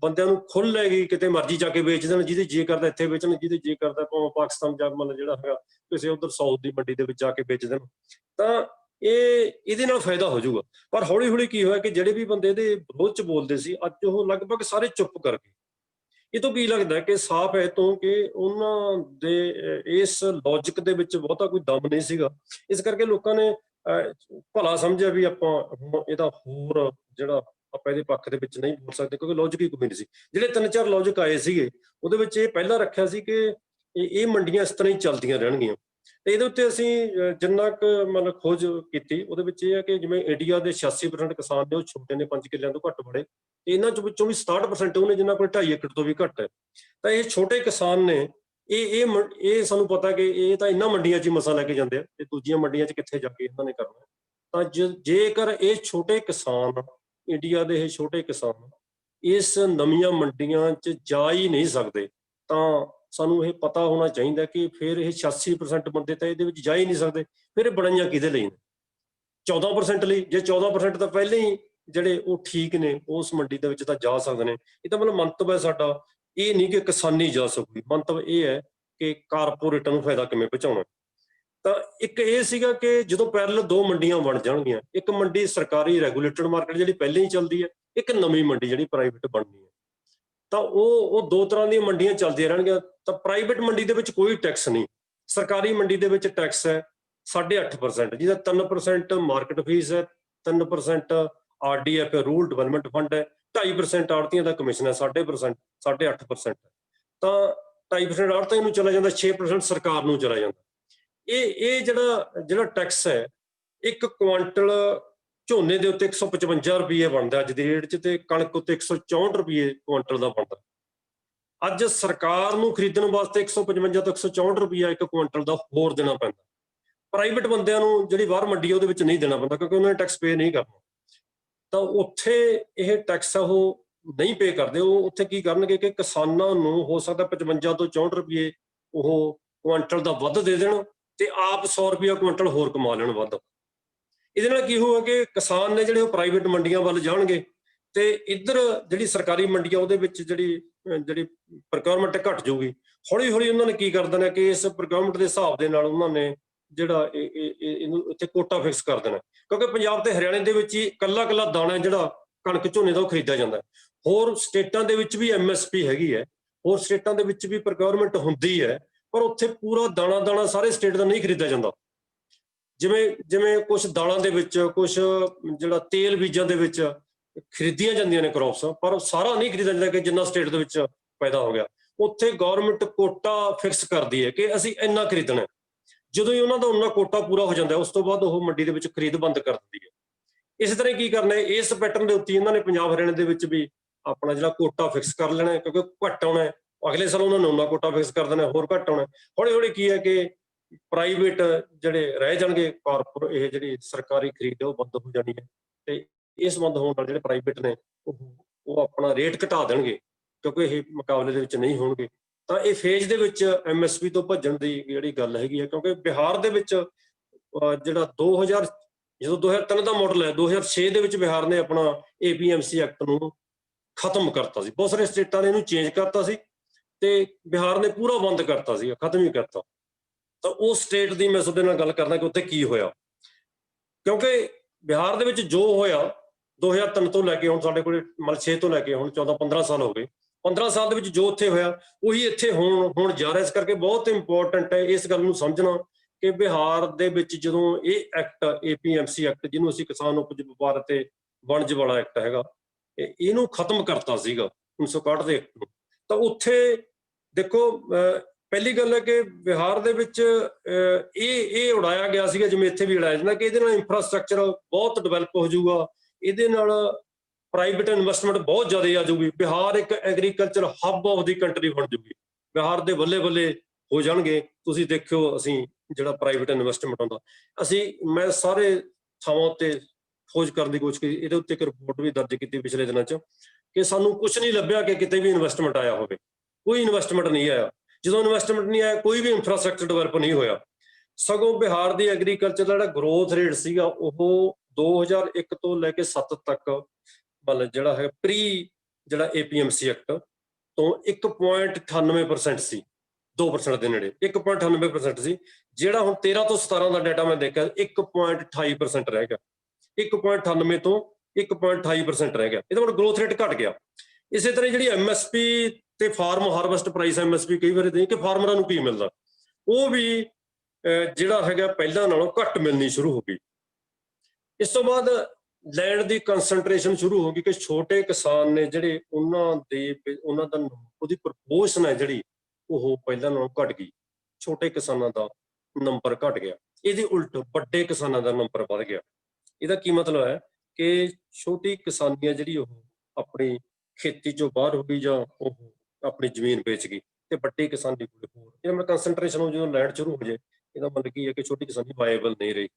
ਬੰਦਿਆਂ ਨੂੰ ਖੁੱਲ੍ਹ ਹੈਗੀ, ਕਿਤੇ ਮਰਜ਼ੀ ਜਾ ਕੇ ਵੇਚ ਦੇਣ, ਜਿਹਦੇ ਜੀ ਕਰਦਾ ਇੱਥੇ ਵੇਚਣ, ਜਿਹਦੇ ਜੀ ਕਰਦਾ ਭਾਵੇਂ ਪਾਕਿਸਤਾਨ ਜਾ ਮਤਲਬ ਜਿਹੜਾ ਹੈਗਾ ਕਿਸੇ ਉਧਰ ਸਾਊਥ ਦੀ ਮੰਡੀ ਦੇ ਵਿੱਚ ਜਾ ਕੇ ਵੇਚ ਦੇਣ। ਤਾਂ ਇਹਦੇ ਨਾਲ ਫਾਇਦਾ ਹੋ ਜਾਊਗਾ। ਪਰ ਹੌਲੀ ਹੌਲੀ ਕੀ ਹੋਇਆ ਕਿ ਜਿਹੜੇ ਵੀ ਬੰਦੇ ਇਹਦੇ ਵਿਰੋਧ ਚ ਬੋਲਦੇ ਸੀ, ਅੱਜ ਉਹ ਲਗਭਗ ਸਾਰੇ ਚੁੱਪ ਕਰ ਗਏ। ਇਹ ਤੋਂ ਕੀ ਲੱਗਦਾ ਕਿ ਸਾਫ਼ ਹੈ ਤੋਂ ਕਿ ਉਹਨਾਂ ਦੇ ਇਸ ਲੌਜਿਕ ਦੇ ਵਿੱਚ ਬਹੁਤਾ ਕੋਈ ਦਮ ਨਹੀਂ ਸੀਗਾ। ਇਸ ਕਰਕੇ ਲੋਕਾਂ ਨੇ ਭਲਾ ਸਮਝਿਆ ਵੀ ਆਪਾਂ ਹੁਣ ਇਹਦਾ ਹੋਰ ਜਿਹੜਾ ਆਪਾਂ ਇਹਦੇ ਪੱਖ ਦੇ ਵਿੱਚ ਨਹੀਂ ਬੋਲ ਸਕਦੇ, ਕਿਉਂਕਿ ਲੌਜਿਕ ਹੀ ਕੋਈ ਨਹੀਂ ਸੀ। ਜਿਹੜੇ 3-4 ਲੌਜਿਕ ਆਏ ਸੀਗੇ ਉਹਦੇ ਵਿੱਚ ਇਹ ਪਹਿਲਾਂ ਰੱਖਿਆ ਸੀ ਕਿ ਇਹ ਮੰਡੀਆਂ ਇਸ ਤਰ੍ਹਾਂ ਹੀ ਚੱਲਦੀਆਂ ਰਹਿਣਗੀਆਂ। ਤੇ ਇਹਦੇ ਉੱਤੇ ਅਸੀਂ ਜਿੰਨਾ ਕੁ ਮਤਲਬ ਖੋਜ ਕੀਤੀ ਉਹਦੇ ਵਿੱਚ ਇਹ ਹੈ ਕਿ ਜਿਵੇਂ ਇੰਡੀਆ ਦੇ 86% ਕਿਸਾਨ ਨੇ ਉਹ ਛੋਟੇ ਨੇ, 5 ਕਿੱਲਿਆਂ ਤੋਂ ਘੱਟ ਬੜੇ, ਤੇ ਇਹਨਾਂ ਵਿੱਚੋਂ ਵੀ 67% ਉਹਨੇ ਜਿਨ੍ਹਾਂ ਕੋਲ 2.5 ਏਕੜ ਤੋਂ ਵੀ ਘੱਟ ਹੈ। ਤਾਂ ਇਹ ਛੋਟੇ ਕਿਸਾਨ ਨੇ, ਇਹ ਸਾਨੂੰ ਪਤਾ ਕਿ ਇਹ ਤਾਂ ਇਹਨਾਂ ਮੰਡੀਆਂ 'ਚ ਹੀ ਮਸਾ ਲੈ ਕੇ ਜਾਂਦੇ ਆ, ਤੇ ਦੂਜੀਆਂ ਮੰਡੀਆਂ 'ਚ ਕਿੱਥੇ ਜਾ ਕੇ ਇਹਨਾਂ ਨੇ ਕਰਨਾ। ਤਾਂ ਜੇਕਰ ਇਹ ਛੋਟੇ ਕਿਸਾਨ, ਇੰਡੀਆ ਦੇ ਇਹ ਛੋਟੇ ਕਿਸਾਨ ਇਸ ਨਵੀਆਂ ਮੰਡੀਆਂ 'ਚ ਜਾ ਹੀ ਨਹੀਂ ਸਕਦੇ, ਤਾਂ ਸਾਨੂੰ ਇਹ ਪਤਾ ਹੋਣਾ ਚਾਹੀਦਾ ਕਿ ਫਿਰ ਇਹ 86% ਬੰਦੇ ਤਾਂ ਇਹਦੇ ਵਿੱਚ ਜਾ ਹੀ ਨਹੀਂ ਸਕਦੇ, ਫਿਰ ਇਹ ਬਣਾਈਆਂ ਕਿਹਦੇ ਲਈ ਨੇ? 14% ਲਈ। ਜੇ 14% ਤਾਂ ਪਹਿਲਾਂ ਹੀ ਜਿਹੜੇ ਉਹ ਠੀਕ ਨੇ, ਉਸ ਮੰਡੀ ਦੇ ਵਿੱਚ ਤਾਂ ਜਾ ਸਕਦੇ ਨੇ। ਇਹ ਤਾਂ ਮਤਲਬ ਮੰਤਵ ਹੈ ਸਾਡਾ, ਇਹ ਨਹੀਂ ਕਿ ਕਿਸਾਨੀ ਜਾ ਸਕੂਗੀ। ਮੰਤਵ ਇਹ ਹੈ ਕਿ ਕਾਰਪੋਰੇਟਾਂ ਨੂੰ ਫਾਇਦਾ ਕਿਵੇਂ ਪਹੁੰਚਾਉਣਾ। ਤਾਂ ਇੱਕ ਇਹ ਸੀਗਾ ਕਿ ਜਦੋਂ ਪੈਰਲਲ 2 ਮੰਡੀਆਂ ਬਣ ਜਾਣਗੀਆਂ, ਇੱਕ ਮੰਡੀ ਸਰਕਾਰੀ ਰੈਗੂਲੇਟਡ ਮਾਰਕੀਟ ਜਿਹੜੀ ਪਹਿਲਾਂ ਹੀ ਚੱਲਦੀ ਹੈ, ਇੱਕ ਨਵੀਂ ਮੰਡੀ ਜਿਹੜੀ ਪ੍ਰਾਈਵੇਟ ਬਣਨੀ ਹੈ, ਤਾਂ ਉਹ 2 ਤਰ੍ਹਾਂ ਦੀਆਂ ਮੰਡੀਆਂ ਚੱਲਦੀਆਂ ਰਹਿਣਗੀਆਂ। ਤਾਂ ਪ੍ਰਾਈਵੇਟ ਮੰਡੀ ਦੇ ਵਿੱਚ ਕੋਈ ਟੈਕਸ ਨਹੀਂ, ਸਰਕਾਰੀ ਮੰਡੀ ਦੇ ਵਿੱਚ ਟੈਕਸ ਹੈ 8.5%, ਜਿਹਦਾ 3% ਮਾਰਕੀਟ ਫੀਸ ਹੈ, 3% RDF ਰੂਲ ਡਿਵੈਲਪਮੈਂਟ ਫੰਡ ਹੈ, 2.5% ਆੜਤੀਆਂ ਦਾ ਕਮਿਸ਼ਨ ਹੈ, 8.5% ਤਾਂ 2.5% ਆੜਤੀਆਂ ਨੂੰ ਚਲਾ ਜਾਂਦਾ, 6% ਸਰਕਾਰ ਨੂੰ ਚਲਾ ਜਾਂਦਾ। ਇਹ ਜਿਹੜਾ ਟੈਕਸ ਹੈ, ਇੱਕ ਕੁਆਂਟਲ ਝੋਨੇ ਦੇ ਉੱਤੇ 155 ਰੁਪਏ ਬਣਦਾ ਅੱਜ ਦੀ ਰੇਟ 'ਚ, ਤੇ ਕਣਕ ਉੱਤੇ 164 ਰੁਪਏ ਕੁਆਂਟਲ ਦਾ ਬਣਦਾ। ਅੱਜ ਸਰਕਾਰ ਨੂੰ ਖਰੀਦਣ ਵਾਸਤੇ 155 ਤੋਂ 164 ਰੁਪਇਆ ਇੱਕ ਕੁਆਂਟਲ ਦਾ ਹੋਰ ਦੇਣਾ ਪੈਂਦਾ। ਪ੍ਰਾਈਵੇਟ ਬੰਦਿਆਂ ਨੂੰ ਜਿਹੜੀ ਬਾਹਰ ਮੰਡੀ ਉਹਦੇ ਵਿੱਚ ਨਹੀਂ ਦੇਣਾ ਪੈਂਦਾ, ਕਿਉਂਕਿ ਉਹਨਾਂ ਨੇ ਟੈਕਸ ਪੇ ਨਹੀਂ ਕਰਨਾ। ਤਾਂ ਉੱਥੇ ਇਹ ਟੈਕਸ ਉਹ ਨਹੀਂ ਪੇ ਕਰਦੇ। ਉਹ ਉੱਥੇ ਕੀ ਕਰਨਗੇ ਕਿ ਕਿਸਾਨਾਂ ਨੂੰ ਹੋ ਸਕਦਾ 55 ਤੋਂ 64 ਰੁਪਏ ਉਹ ਕੁਆਂਟਲ ਦਾ ਵੱਧ ਦੇ ਦੇਣ, ਤੇ ਆਪ 100 ਰੁਪਇਆ ਕੁਆਂਟਲ ਹੋਰ ਕਮਾ ਲੈਣ ਵੱਧ। ਇਹਦੇ ਨਾਲ ਕੀ ਹੋਊਗਾ ਕਿ ਕਿਸਾਨ ਨੇ ਜਿਹੜੇ ਉਹ ਪ੍ਰਾਈਵੇਟ ਮੰਡੀਆਂ ਵੱਲ ਜਾਣਗੇ, ਤੇ ਇੱਧਰ ਜਿਹੜੀ ਸਰਕਾਰੀ ਮੰਡੀ ਆ ਉਹਦੇ ਵਿੱਚ ਜਿਹੜੀ ਪ੍ਰੋਕਿਉਰਮੈਂਟ ਘਟ ਜਾਊਗੀ। ਹੌਲੀ ਹੌਲੀ ਉਹਨਾਂ ਨੇ ਕੀ ਕਰ ਦੇਣਾ ਕਿ ਇਸ ਪ੍ਰੋਕਿਉਰਮੈਂਟ ਦੇ ਹਿਸਾਬ ਦੇ ਨਾਲ ਉਹਨਾਂ ਨੇ ਜਿਹੜਾ ਇਹਨੂੰ ਇੱਥੇ ਕੋਟਾ ਫਿਕਸ ਕਰ ਦੇਣਾ, ਕਿਉਂਕਿ ਪੰਜਾਬ ਤੇ ਹਰਿਆਣੇ ਦੇ ਵਿੱਚ ਹੀ ਕੱਲਾ ਦਾਣਾ ਜਿਹੜਾ ਕਣਕ ਝੋਨੇ ਦਾ ਉਹ ਖਰੀਦਿਆ ਜਾਂਦਾ। ਹੋਰ ਸਟੇਟਾਂ ਦੇ ਵਿੱਚ ਵੀ MSP ਹੈਗੀ ਹੈ, ਹੋਰ ਸਟੇਟਾਂ ਦੇ ਵਿੱਚ ਵੀ ਪ੍ਰੋਕਿਉਰਮੈਂਟ ਹੁੰਦੀ ਹੈ, ਪਰ ਉੱਥੇ ਪੂਰਾ ਦਾਣਾ ਸਾਰੇ ਸਟੇਟ ਦਾ ਨਹੀਂ ਖਰੀਦਿਆ ਜਾਂਦਾ। ਜਿਵੇਂ ਕੁਝ ਦਾਲਾਂ ਦੇ ਵਿੱਚ, ਕੁਝ ਜਿਹੜਾ ਤੇਲ ਬੀਜਾਂ ਦੇ ਵਿੱਚ ਖਰੀਦੀਆਂ ਜਾਂਦੀਆਂ ਨੇ ਕ੍ਰੌਪਸ, ਪਰ ਸਾਰਾ ਨਹੀਂ ਖਰੀਦਿਆ ਜਾਂਦਾ ਕਿ ਜਿੰਨਾ ਸਟੇਟ ਦੇ ਵਿੱਚ ਪੈਦਾ ਹੋ ਗਿਆ। ਉੱਥੇ ਗਵਰਨਮੈਂਟ ਕੋਟਾ ਫਿਕਸ ਕਰਦੀ ਹੈ ਕਿ ਅਸੀਂ ਇੰਨਾ ਖਰੀਦਣਾ। ਜਦੋਂ ਹੀ ਉਹਨਾਂ ਦਾ ਉਹਨਾਂ ਕੋਟਾ ਪੂਰਾ ਹੋ ਜਾਂਦਾ, ਉਸ ਤੋਂ ਬਾਅਦ ਉਹ ਮੰਡੀ ਦੇ ਵਿੱਚ ਖਰੀਦ ਬੰਦ ਕਰ ਦਿੰਦੀ ਹੈ। ਇਸੇ ਤਰ੍ਹਾਂ ਕੀ ਕਰਨਾ ਹੈ, ਇਸ ਪੈਟਰਨ ਦੇ ਉੱਤੇ ਇਹਨਾਂ ਨੇ ਪੰਜਾਬ ਹਰਿਆਣੇ ਦੇ ਵਿੱਚ ਵੀ ਆਪਣਾ ਜਿਹੜਾ ਕੋਟਾ ਫਿਕਸ ਕਰ ਲੈਣਾ, ਕਿਉਂਕਿ ਘੱਟ ਆਉਣਾ ਹੈ। ਅਗਲੇ ਸਾਲ ਉਹਨਾਂ ਨੇ ਉਹਨਾਂ ਕੋਟਾ ਫਿਕਸ ਕਰ ਦੇਣਾ, ਹੋਰ ਘੱਟ ਆਉਣਾ। ਹੌਲੀ ਹੌਲੀ ਕੀ ਹੈ ਕਿ ਪ੍ਰਾਈਵੇਟ ਜਿਹੜੇ ਰਹਿ ਜਾਣਗੇ, ਇਹ ਜਿਹੜੀ ਸਰਕਾਰੀ ਖਰੀਦ ਹੈ ਉਹ ਬੰਦ ਹੋ ਜਾਣੀ ਹੈ, ਤੇ ਇਸ ਬੰਦ ਹੋਣ ਨਾਲ ਜਿਹੜੇ ਪ੍ਰਾਈਵੇਟ ਨੇ ਉਹ ਆਪਣਾ ਰੇਟ ਘਟਾ ਦੇਣਗੇ, ਕਿਉਂਕਿ ਇਹ ਮੁਕਾਬਲੇ ਦੇ ਵਿੱਚ ਨਹੀਂ ਹੋਣਗੇ। ਤਾਂ ਇਹ ਫੇਜ਼ ਦੇ ਵਿੱਚ MSP ਤੋਂ ਭੱਜਣ ਦੀ ਜਿਹੜੀ ਗੱਲ ਹੈਗੀ ਹੈ, ਕਿਉਂਕਿ ਬਿਹਾਰ ਦੇ ਵਿੱਚ ਜਿਹੜਾ 2000 ਜਦੋਂ 2003 ਦਾ ਮਾਡਲ ਹੈ, 2006 ਦੇ ਵਿੱਚ ਬਿਹਾਰ ਨੇ ਆਪਣਾ APMC ਐਕਟ ਨੂੰ ਖਤਮ ਕਰਤਾ ਸੀ। ਬਹੁਤ ਸਾਰੇ ਸਟੇਟਾਂ ਨੇ ਇਹਨੂੰ ਚੇਂਜ ਕਰਤਾ ਸੀ, ਤੇ ਬਿਹਾਰ ਨੇ ਪੂਰਾ ਬੰਦ ਕਰਤਾ ਸੀ, ਖਤਮ ਹੀ ਕਰਤਾ। ਤਾਂ ਉਸ ਸਟੇਟ ਦੀ ਮੈਂ ਤੁਹਾਡੇ ਨਾਲ ਗੱਲ ਕਰਦਾ ਕਿ ਉੱਥੇ ਕੀ ਹੋਇਆ, ਕਿਉਂਕਿ ਬਿਹਾਰ ਦੇ ਵਿੱਚ ਜੋ ਹੋਇਆ 2003 ਤੋਂ ਲੈ ਕੇ ਹੁਣ ਸਾਡੇ ਕੋਲ ਮਤਲਬ 6 ਤੋਂ ਲੈ ਕੇ ਹੁਣ 14-15 ਸਾਲ ਹੋ ਗਏ। 15 ਸਾਲ ਦੇ ਵਿੱਚ ਜੋ ਉੱਥੇ ਹੋਇਆ ਉਹੀ ਇੱਥੇ ਹੋਣ ਜਾ ਰਿਹਾ। ਇਸ ਕਰਕੇ ਬਹੁਤ ਇੰਪੋਰਟੈਂਟ ਹੈ ਇਸ ਗੱਲ ਨੂੰ ਸਮਝਣਾ ਕਿ ਬਿਹਾਰ ਦੇ ਵਿੱਚ ਜਦੋਂ ਇਹ ਐਕਟ APMC ਐਕਟ, ਜਿਹਨੂੰ ਅਸੀਂ ਕਿਸਾਨ ਉਪਜ ਵਪਾਰ ਅਤੇ ਵਣਜ ਵਾਲਾ ਐਕਟ ਹੈਗਾ, ਇਹਨੂੰ ਖਤਮ ਕਰਤਾ ਸੀਗਾ 1961 ਦੇ ਐਕਟ ਨੂੰ। ਤਾਂ ਉੱਥੇ ਦੇਖੋ, ਪਹਿਲੀ ਗੱਲ ਹੈ ਕਿ ਬਿਹਾਰ ਦੇ ਵਿੱਚ ਇਹ ਉਡਾਇਆ ਗਿਆ ਸੀਗਾ, ਜਿਵੇਂ ਇੱਥੇ ਵੀ ਉਡਾਇਆ ਜਾਂਦਾ ਕਿ ਇਹਦੇ ਨਾਲ ਇੰਫਰਾਸਟਰਕਚਰ ਬਹੁਤ ਡਿਵੈਲਪ ਹੋ ਜਾਊਗਾ, ਇਹਦੇ ਨਾਲ ਪ੍ਰਾਈਵੇਟ ਇਨਵੈਸਟਮੈਂਟ ਬਹੁਤ ਜ਼ਿਆਦਾ ਆ ਜਾਊਗੀ, ਬਿਹਾਰ ਇੱਕ agriculture hub of the country ਬਣ ਜਾਊਗੀ, ਬਿਹਾਰ ਦੇ ਬੱਲੇ ਹੋ ਜਾਣਗੇ। ਤੁਸੀਂ ਦੇਖਿਓ, ਅਸੀਂ ਜਿਹੜਾ ਪ੍ਰਾਈਵੇਟ ਇਨਵੈਸਟਮੈਂਟ ਆਉਂਦਾ, ਮੈਂ ਸਾਰੇ ਥਾਵਾਂ ਉੱਤੇ ਖੋਜ ਕਰਨ ਦੀ ਕੋਸ਼ਿਸ਼ ਕੀਤੀ, ਇਹਦੇ ਉੱਤੇ ਇੱਕ ਰਿਪੋਰਟ ਵੀ ਦਰਜ ਕੀਤੀ ਪਿਛਲੇ ਦਿਨਾਂ 'ਚ, ਕਿ ਸਾਨੂੰ ਕੁਝ ਨਹੀਂ ਲੱਭਿਆ ਕਿ ਕਿਤੇ ਵੀ ਇਨਵੈਸਟਮੈਂਟ ਆਇਆ ਹੋਵੇ। ਕੋਈ ਇਨਵੈਸਟਮੈਂਟ ਨਹੀਂ ਆਇਆ। ਜਦੋਂ ਇਨਵੈਸਟਮੈਂਟ ਨਹੀਂ ਆਇਆ, ਕੋਈ ਵੀ ਇੰਫਰਾਸਟਰਕਚਰ ਡਿਵੈਲਪ ਨਹੀਂ ਹੋਇਆ। ਸਗੋਂ ਬਿਹਾਰ ਦੀ ਐਗਰੀਕਲਚਰ ਦਾ ਜਿਹੜਾ ਗਰੋਥ ਰੇਟ ਸੀਗਾ ਉਹ 2001 ਤੋਂ ਲੈ ਕੇ 7 ਤੱਕ ਮਤਲਬ ਜਿਹੜਾ ਹੈ ਜਿਹੜਾ APMC ਐਕਟ ਤੋਂ 1.98% ਸੀ। 2% ਦੇ ਨੇੜੇ, 1.98% ਸੀ। ਜਿਹੜਾ ਹੁਣ 13 ਤੋਂ 17 ਦਾ ਡਾਟਾ ਮੈਂ ਦੇਖਿਆ 1.28% ਰਹਿ ਗਿਆ, 1.98 ਤੋਂ 1.28% ਰਹਿ ਗਿਆ। ਇਹਦਾ ਮਤਲਬ ਗਰੋਥ ਰੇਟ ਘਟ ਗਿਆ। ਇਸੇ ਤਰ੍ਹਾਂ ਜਿਹੜੀ MSP ਤੇ ਫਾਰਮ ਹਾਰਵੈਸਟ ਪ੍ਰਾਈਸ MSP ਕਈ ਵਾਰੀ ਦੇ ਕਿ ਫਾਰਮਰਾਂ ਨੂੰ ਕੀ ਮਿਲਦਾ, ਉਹ ਵੀ ਜਿਹੜਾ ਹੈਗਾ ਪਹਿਲਾਂ ਨਾਲੋਂ ਘੱਟ ਮਿਲਣੀ ਸ਼ੁਰੂ ਹੋ ਗਈ। ਇਸ ਤੋਂ ਬਾਅਦ ਲੈਂਡ ਦੀ ਕੰਸੈਂਟਰੇਸ਼ਨ ਸ਼ੁਰੂ ਹੋ ਗਈ ਕਿ ਛੋਟੇ ਕਿਸਾਨ ਨੇ ਜਿਹੜੇ ਉਹਨਾਂ ਦਾ ਉਹਦੀ ਪ੍ਰਪੋਰਸ਼ਨ ਹੈ ਜਿਹੜੀ ਉਹ ਪਹਿਲਾਂ ਨਾਲੋਂ ਘਟ ਗਈ, ਛੋਟੇ ਕਿਸਾਨਾਂ ਦਾ ਨੰਬਰ ਘਟ ਗਿਆ। ਇਹਦੇ ਉਲਟ ਵੱਡੇ ਕਿਸਾਨਾਂ ਦਾ ਨੰਬਰ ਵੱਧ ਗਿਆ। ਇਹਦਾ ਕੀ ਮਤਲਬ ਹੈ ਕਿ ਛੋਟੀ ਕਿਸਾਨੀ ਹੈ ਜਿਹੜੀ ਉਹ ਆਪਣੀ ਖੇਤੀ ਚੋਂ ਬਾਹਰ ਹੋ ਗਈ ਜਾਂ ਉਹ ਆਪਣੀ ਜ਼ਮੀਨ ਵੇਚ ਗਈ, ਤੇ ਵੱਡੀ ਕਿਸਾਨੀ ਕੋਲ ਹੋਰ ਇਹਦਾ ਮਤਲਬ ਕੰਸੈਂਟਰੇਸ਼ਨ ਜਦੋਂ ਲੈਂਡ ਸ਼ੁਰੂ ਹੋ ਜਾਏ ਇਹਦਾ ਮਤਲਬ ਕੀ ਹੈ ਕਿ ਛੋਟੀ ਕਿਸਾਨੀ ਵਾਇਬਲ ਨਹੀਂ ਰਹੀ।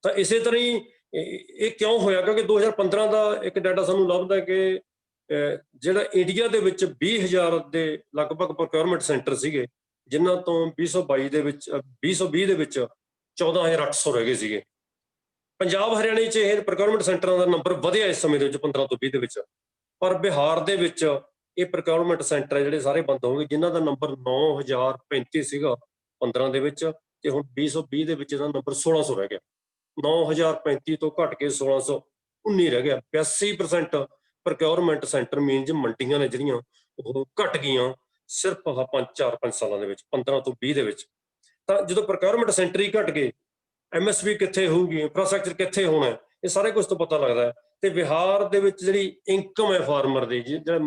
ਤਾਂ ਇਸੇ ਤਰ੍ਹਾਂ ਹੀ ਇਹ ਕਿਉਂ ਹੋਇਆ, ਕਿਉਂਕਿ 2015 ਦਾ ਇੱਕ ਡਾਟਾ ਸਾਨੂੰ ਲੱਭਦਾ ਕਿ ਜਿਹੜਾ ਇੰਡੀਆ ਦੇ ਵਿੱਚ 20,000 ਦੇ ਲਗਭਗ ਪ੍ਰੋਕਿਉਰਮੈਂਟ ਸੈਂਟਰ ਸੀਗੇ, ਜਿਨ੍ਹਾਂ ਤੋਂ 2020 ਦੇ ਵਿੱਚ 14,800 ਰਹਿ ਗਏ ਸੀਗੇ। ਪੰਜਾਬ ਹਰਿਆਣੇ 'ਚ ਇਹ ਪ੍ਰੋਕਿਉਰਮੈਂਟ ਸੈਂਟਰਾਂ ਦਾ ਨੰਬਰ ਵਧਿਆ ਇਸ ਸਮੇਂ ਦੇ ਵਿੱਚ 15 ਤੋਂ 20 ਦੇ ਵਿੱਚ, ਪਰ ਬਿਹਾਰ ਦੇ ਵਿੱਚ ਇਹ ਪ੍ਰੋਕਿਉਰਮੈਂਟ ਸੈਂਟਰ ਜਿਹੜੇ ਸਾਰੇ ਬੰਦ ਹੋ ਗਏ, ਜਿਨ੍ਹਾਂ ਦਾ ਨੰਬਰ 9,035 ਸੀਗਾ 15 ਦੇ ਵਿੱਚ, ਤੇ ਹੁਣ 2020 ਦੇ ਵਿੱਚ ਇਹਦਾ ਨੰਬਰ 1,600 ਰਹਿ ਗਿਆ। 9,035 ਤੋਂ ਘਟ ਕੇ 1,619 ਰਹਿ ਗਿਆ। 82% ਪ੍ਰੋਕਿਉਰਮੈਂਟ ਸੈਂਟਰ ਮੀਨਜ਼ ਮੰਡੀਆਂ ਨੇ ਜਿਹੜੀਆਂ ਉਹ ਘਟ ਗਈਆਂ ਸਿਰਫ 4-5 ਸਾਲਾਂ ਦੇ ਵਿੱਚ, 15 ਤੋਂ 20 ਦੇ ਵਿੱਚ। ਤਾਂ ਜਦੋਂ ਪ੍ਰੋਕਿਉਰਮੈਂਟ ਸੈਂਟਰ ਹੀ ਘਟ ਗਏ, MSP ਕਿੱਥੇ ਹੋਊਗੀ, ਇੰਫਰਾਸਟ੍ਰਕਚਰ ਕਿੱਥੇ ਹੋਣਾ, ਇਹ ਸਾਰੇ ਕੁਝ ਤੋਂ ਪਤਾ ਲੱਗਦਾ ਹੈ। ਤੇ ਬਿਹਾਰ ਦੇ ਵਿੱਚ ਜਿਹੜੀ ਇਨਕਮ ਹੈ ਫਾਰਮਰ ਦੀ, ਜਿਹੜਾ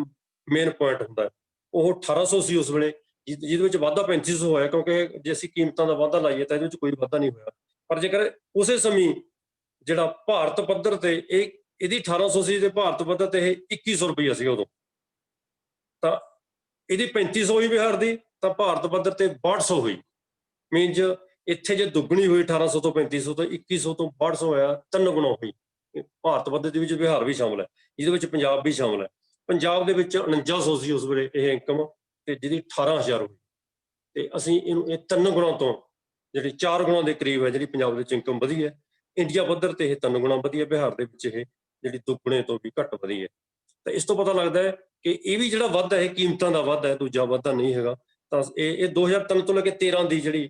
ਮੇਨ ਪੁਆਇੰਟ ਹੁੰਦਾ ਉਹ 1,800 ਸੀ ਉਸ ਵੇਲੇ, ਜਿਹਦੇ ਵਿੱਚ ਵਾਧਾ 3,500 ਹੋਇਆ, ਕਿਉਂਕਿ ਜੇ ਅਸੀਂ ਕੀਮਤਾਂ ਦਾ ਵਾਧਾ ਲਾਈਏ ਤਾਂ ਇਹਦੇ ਵਿੱਚ ਕੋਈ ਵਾਧਾ ਨਹੀਂ ਹੋਇਆ। ਪਰ ਜੇਕਰ ਉਸੇ ਸਮੇਂ ਜਿਹੜਾ ਭਾਰਤ ਪੱਧਰ ਤੇ ਇਹਦੀ 1,800 ਸੀ ਤੇ ਭਾਰਤ ਪੱਧਰ ਤੇ ਇਹ 2,100 ਰੁਪਈਆ ਸੀ ਉਦੋਂ, ਤਾਂ ਇਹਦੀ 3,500 ਹੋਈ ਬਿਹਾਰ ਦੀ, ਤਾਂ ਭਾਰਤ ਪੱਧਰ ਤੇ 6,200 ਹੋਈ। ਮੀਨਜ਼ ਇੱਥੇ ਜੇ ਦੁੱਗਣੀ ਹੋਈ 1,800 ਤੋਂ 3,500 ਤੋਂ 2,100 ਤੋਂ 6,200 ਹੋਇਆ, 3 ਗੁਣਾ ਹੋਈ। ਭਾਰਤ ਪੱਧਰ ਦੇ ਵਿੱਚ ਬਿਹਾਰ ਵੀ ਸ਼ਾਮਲ ਹੈ, ਜਿਹਦੇ ਵਿੱਚ ਪੰਜਾਬ ਵੀ ਸ਼ਾਮਲ ਹੈ। ਪੰਜਾਬ ਦੇ ਵਿੱਚ 4900 ਸੀ ਉਸ ਵੇਲੇ ਇਹ ਇਨਕਮ, ਤੇ ਜਿਹਦੀ 18,000 ਹੋਈ। ਤੇ ਅਸੀਂ ਇਹਨੂੰ ਇਹ 3 ਗੁਣਾ ਤੋਂ ਜਿਹੜੀ 4 ਗੁਣਾ ਦੇ ਕਰੀਬ ਹੈ ਜਿਹੜੀ ਪੰਜਾਬ ਦੇ ਵਿੱਚ ਇਨਕਮ ਵਧੀ ਹੈ। ਇੰਡੀਆ ਪੱਧਰ ਤੇ ਇਹ 3 ਗੁਣਾ ਵਧੀ ਹੈ, ਬਿਹਾਰ ਦੇ ਵਿੱਚ ਇਹ ਜਿਹੜੀ ਦੁੱਗਣੇ ਤੋਂ ਵੀ ਘੱਟ ਵਧੀ ਹੈ। ਤਾਂ ਇਸ ਤੋਂ ਪਤਾ ਲੱਗਦਾ ਹੈ ਕਿ ਇਹ ਵੀ ਜਿਹੜਾ ਵਾਧਾ ਹੈ ਕੀਮਤਾਂ ਦਾ ਵਾਧਾ ਹੈ, ਦੂਜਾ ਵਾਧਾ ਨਹੀਂ ਹੈਗਾ। ਤਾਂ ਇਹ 2003 ਤੋਂ ਲੈ ਕੇ 13 ਦੀ ਜਿਹੜੀ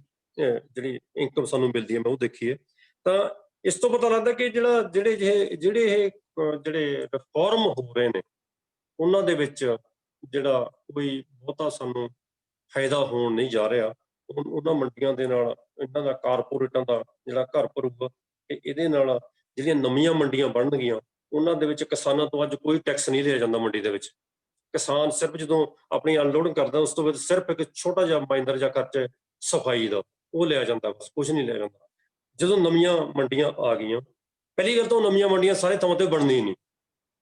ਇਨਕਮ ਸਾਨੂੰ ਮਿਲਦੀ ਹੈ, ਮੈਂ ਉਹ ਦੇਖੀ ਹੈ। ਤਾਂ ਇਸ ਤੋਂ ਪਤਾ ਲੱਗਦਾ ਕਿ ਜਿਹੜੇ ਰਿਫਾਰਮ ਹੋ ਰਹੇ ਨੇ ਉਹਨਾਂ ਦੇ ਵਿੱਚ ਜਿਹੜਾ ਕੋਈ ਬਹੁਤਾ ਸਾਨੂੰ ਫਾਇਦਾ ਹੋਣ ਨਹੀਂ ਜਾ ਰਿਹਾ। ਉਹਨਾਂ ਮੰਡੀਆਂ ਦੇ ਨਾਲ ਇਹਨਾਂ ਦਾ ਕਾਰਪੋਰੇਟਾਂ ਦਾ ਜਿਹੜਾ ਘਰ ਭਰੂਗਾ, ਤੇ ਇਹਦੇ ਨਾਲ ਜਿਹੜੀਆਂ ਨਵੀਆਂ ਮੰਡੀਆਂ ਬਣਨਗੀਆਂ ਉਹਨਾਂ ਦੇ ਵਿੱਚ ਕਿਸਾਨਾਂ ਤੋਂ ਅੱਜ ਕੋਈ ਟੈਕਸ ਨਹੀਂ ਲਿਆ ਜਾਂਦਾ। ਮੰਡੀ ਦੇ ਵਿੱਚ ਕਿਸਾਨ ਸਿਰਫ ਜਦੋਂ ਆਪਣੀ ਅਨਲੋਡਿੰਗ ਕਰਦਾ ਉਸ ਤੋਂ ਬਾਅਦ ਸਿਰਫ ਇੱਕ ਛੋਟਾ ਜਿਹਾ ਮਾਈਨਰ ਜਿਹਾ ਖਰਚਾ ਸਫਾਈ ਦਾ ਉਹ ਲਿਆ ਜਾਂਦਾ, ਬਸ ਕੁਝ ਨਹੀਂ ਲਿਆ ਜਾਂਦਾ। ਜਦੋਂ ਨਵੀਆਂ ਮੰਡੀਆਂ ਆ ਗਈਆਂ, ਪਹਿਲੀ ਗੱਲ ਤਾਂ ਨਵੀਆਂ ਮੰਡੀਆਂ ਸਾਰੇ ਥਾਵਾਂ ਤੇ ਬਣਨੀ ਨਹੀਂ,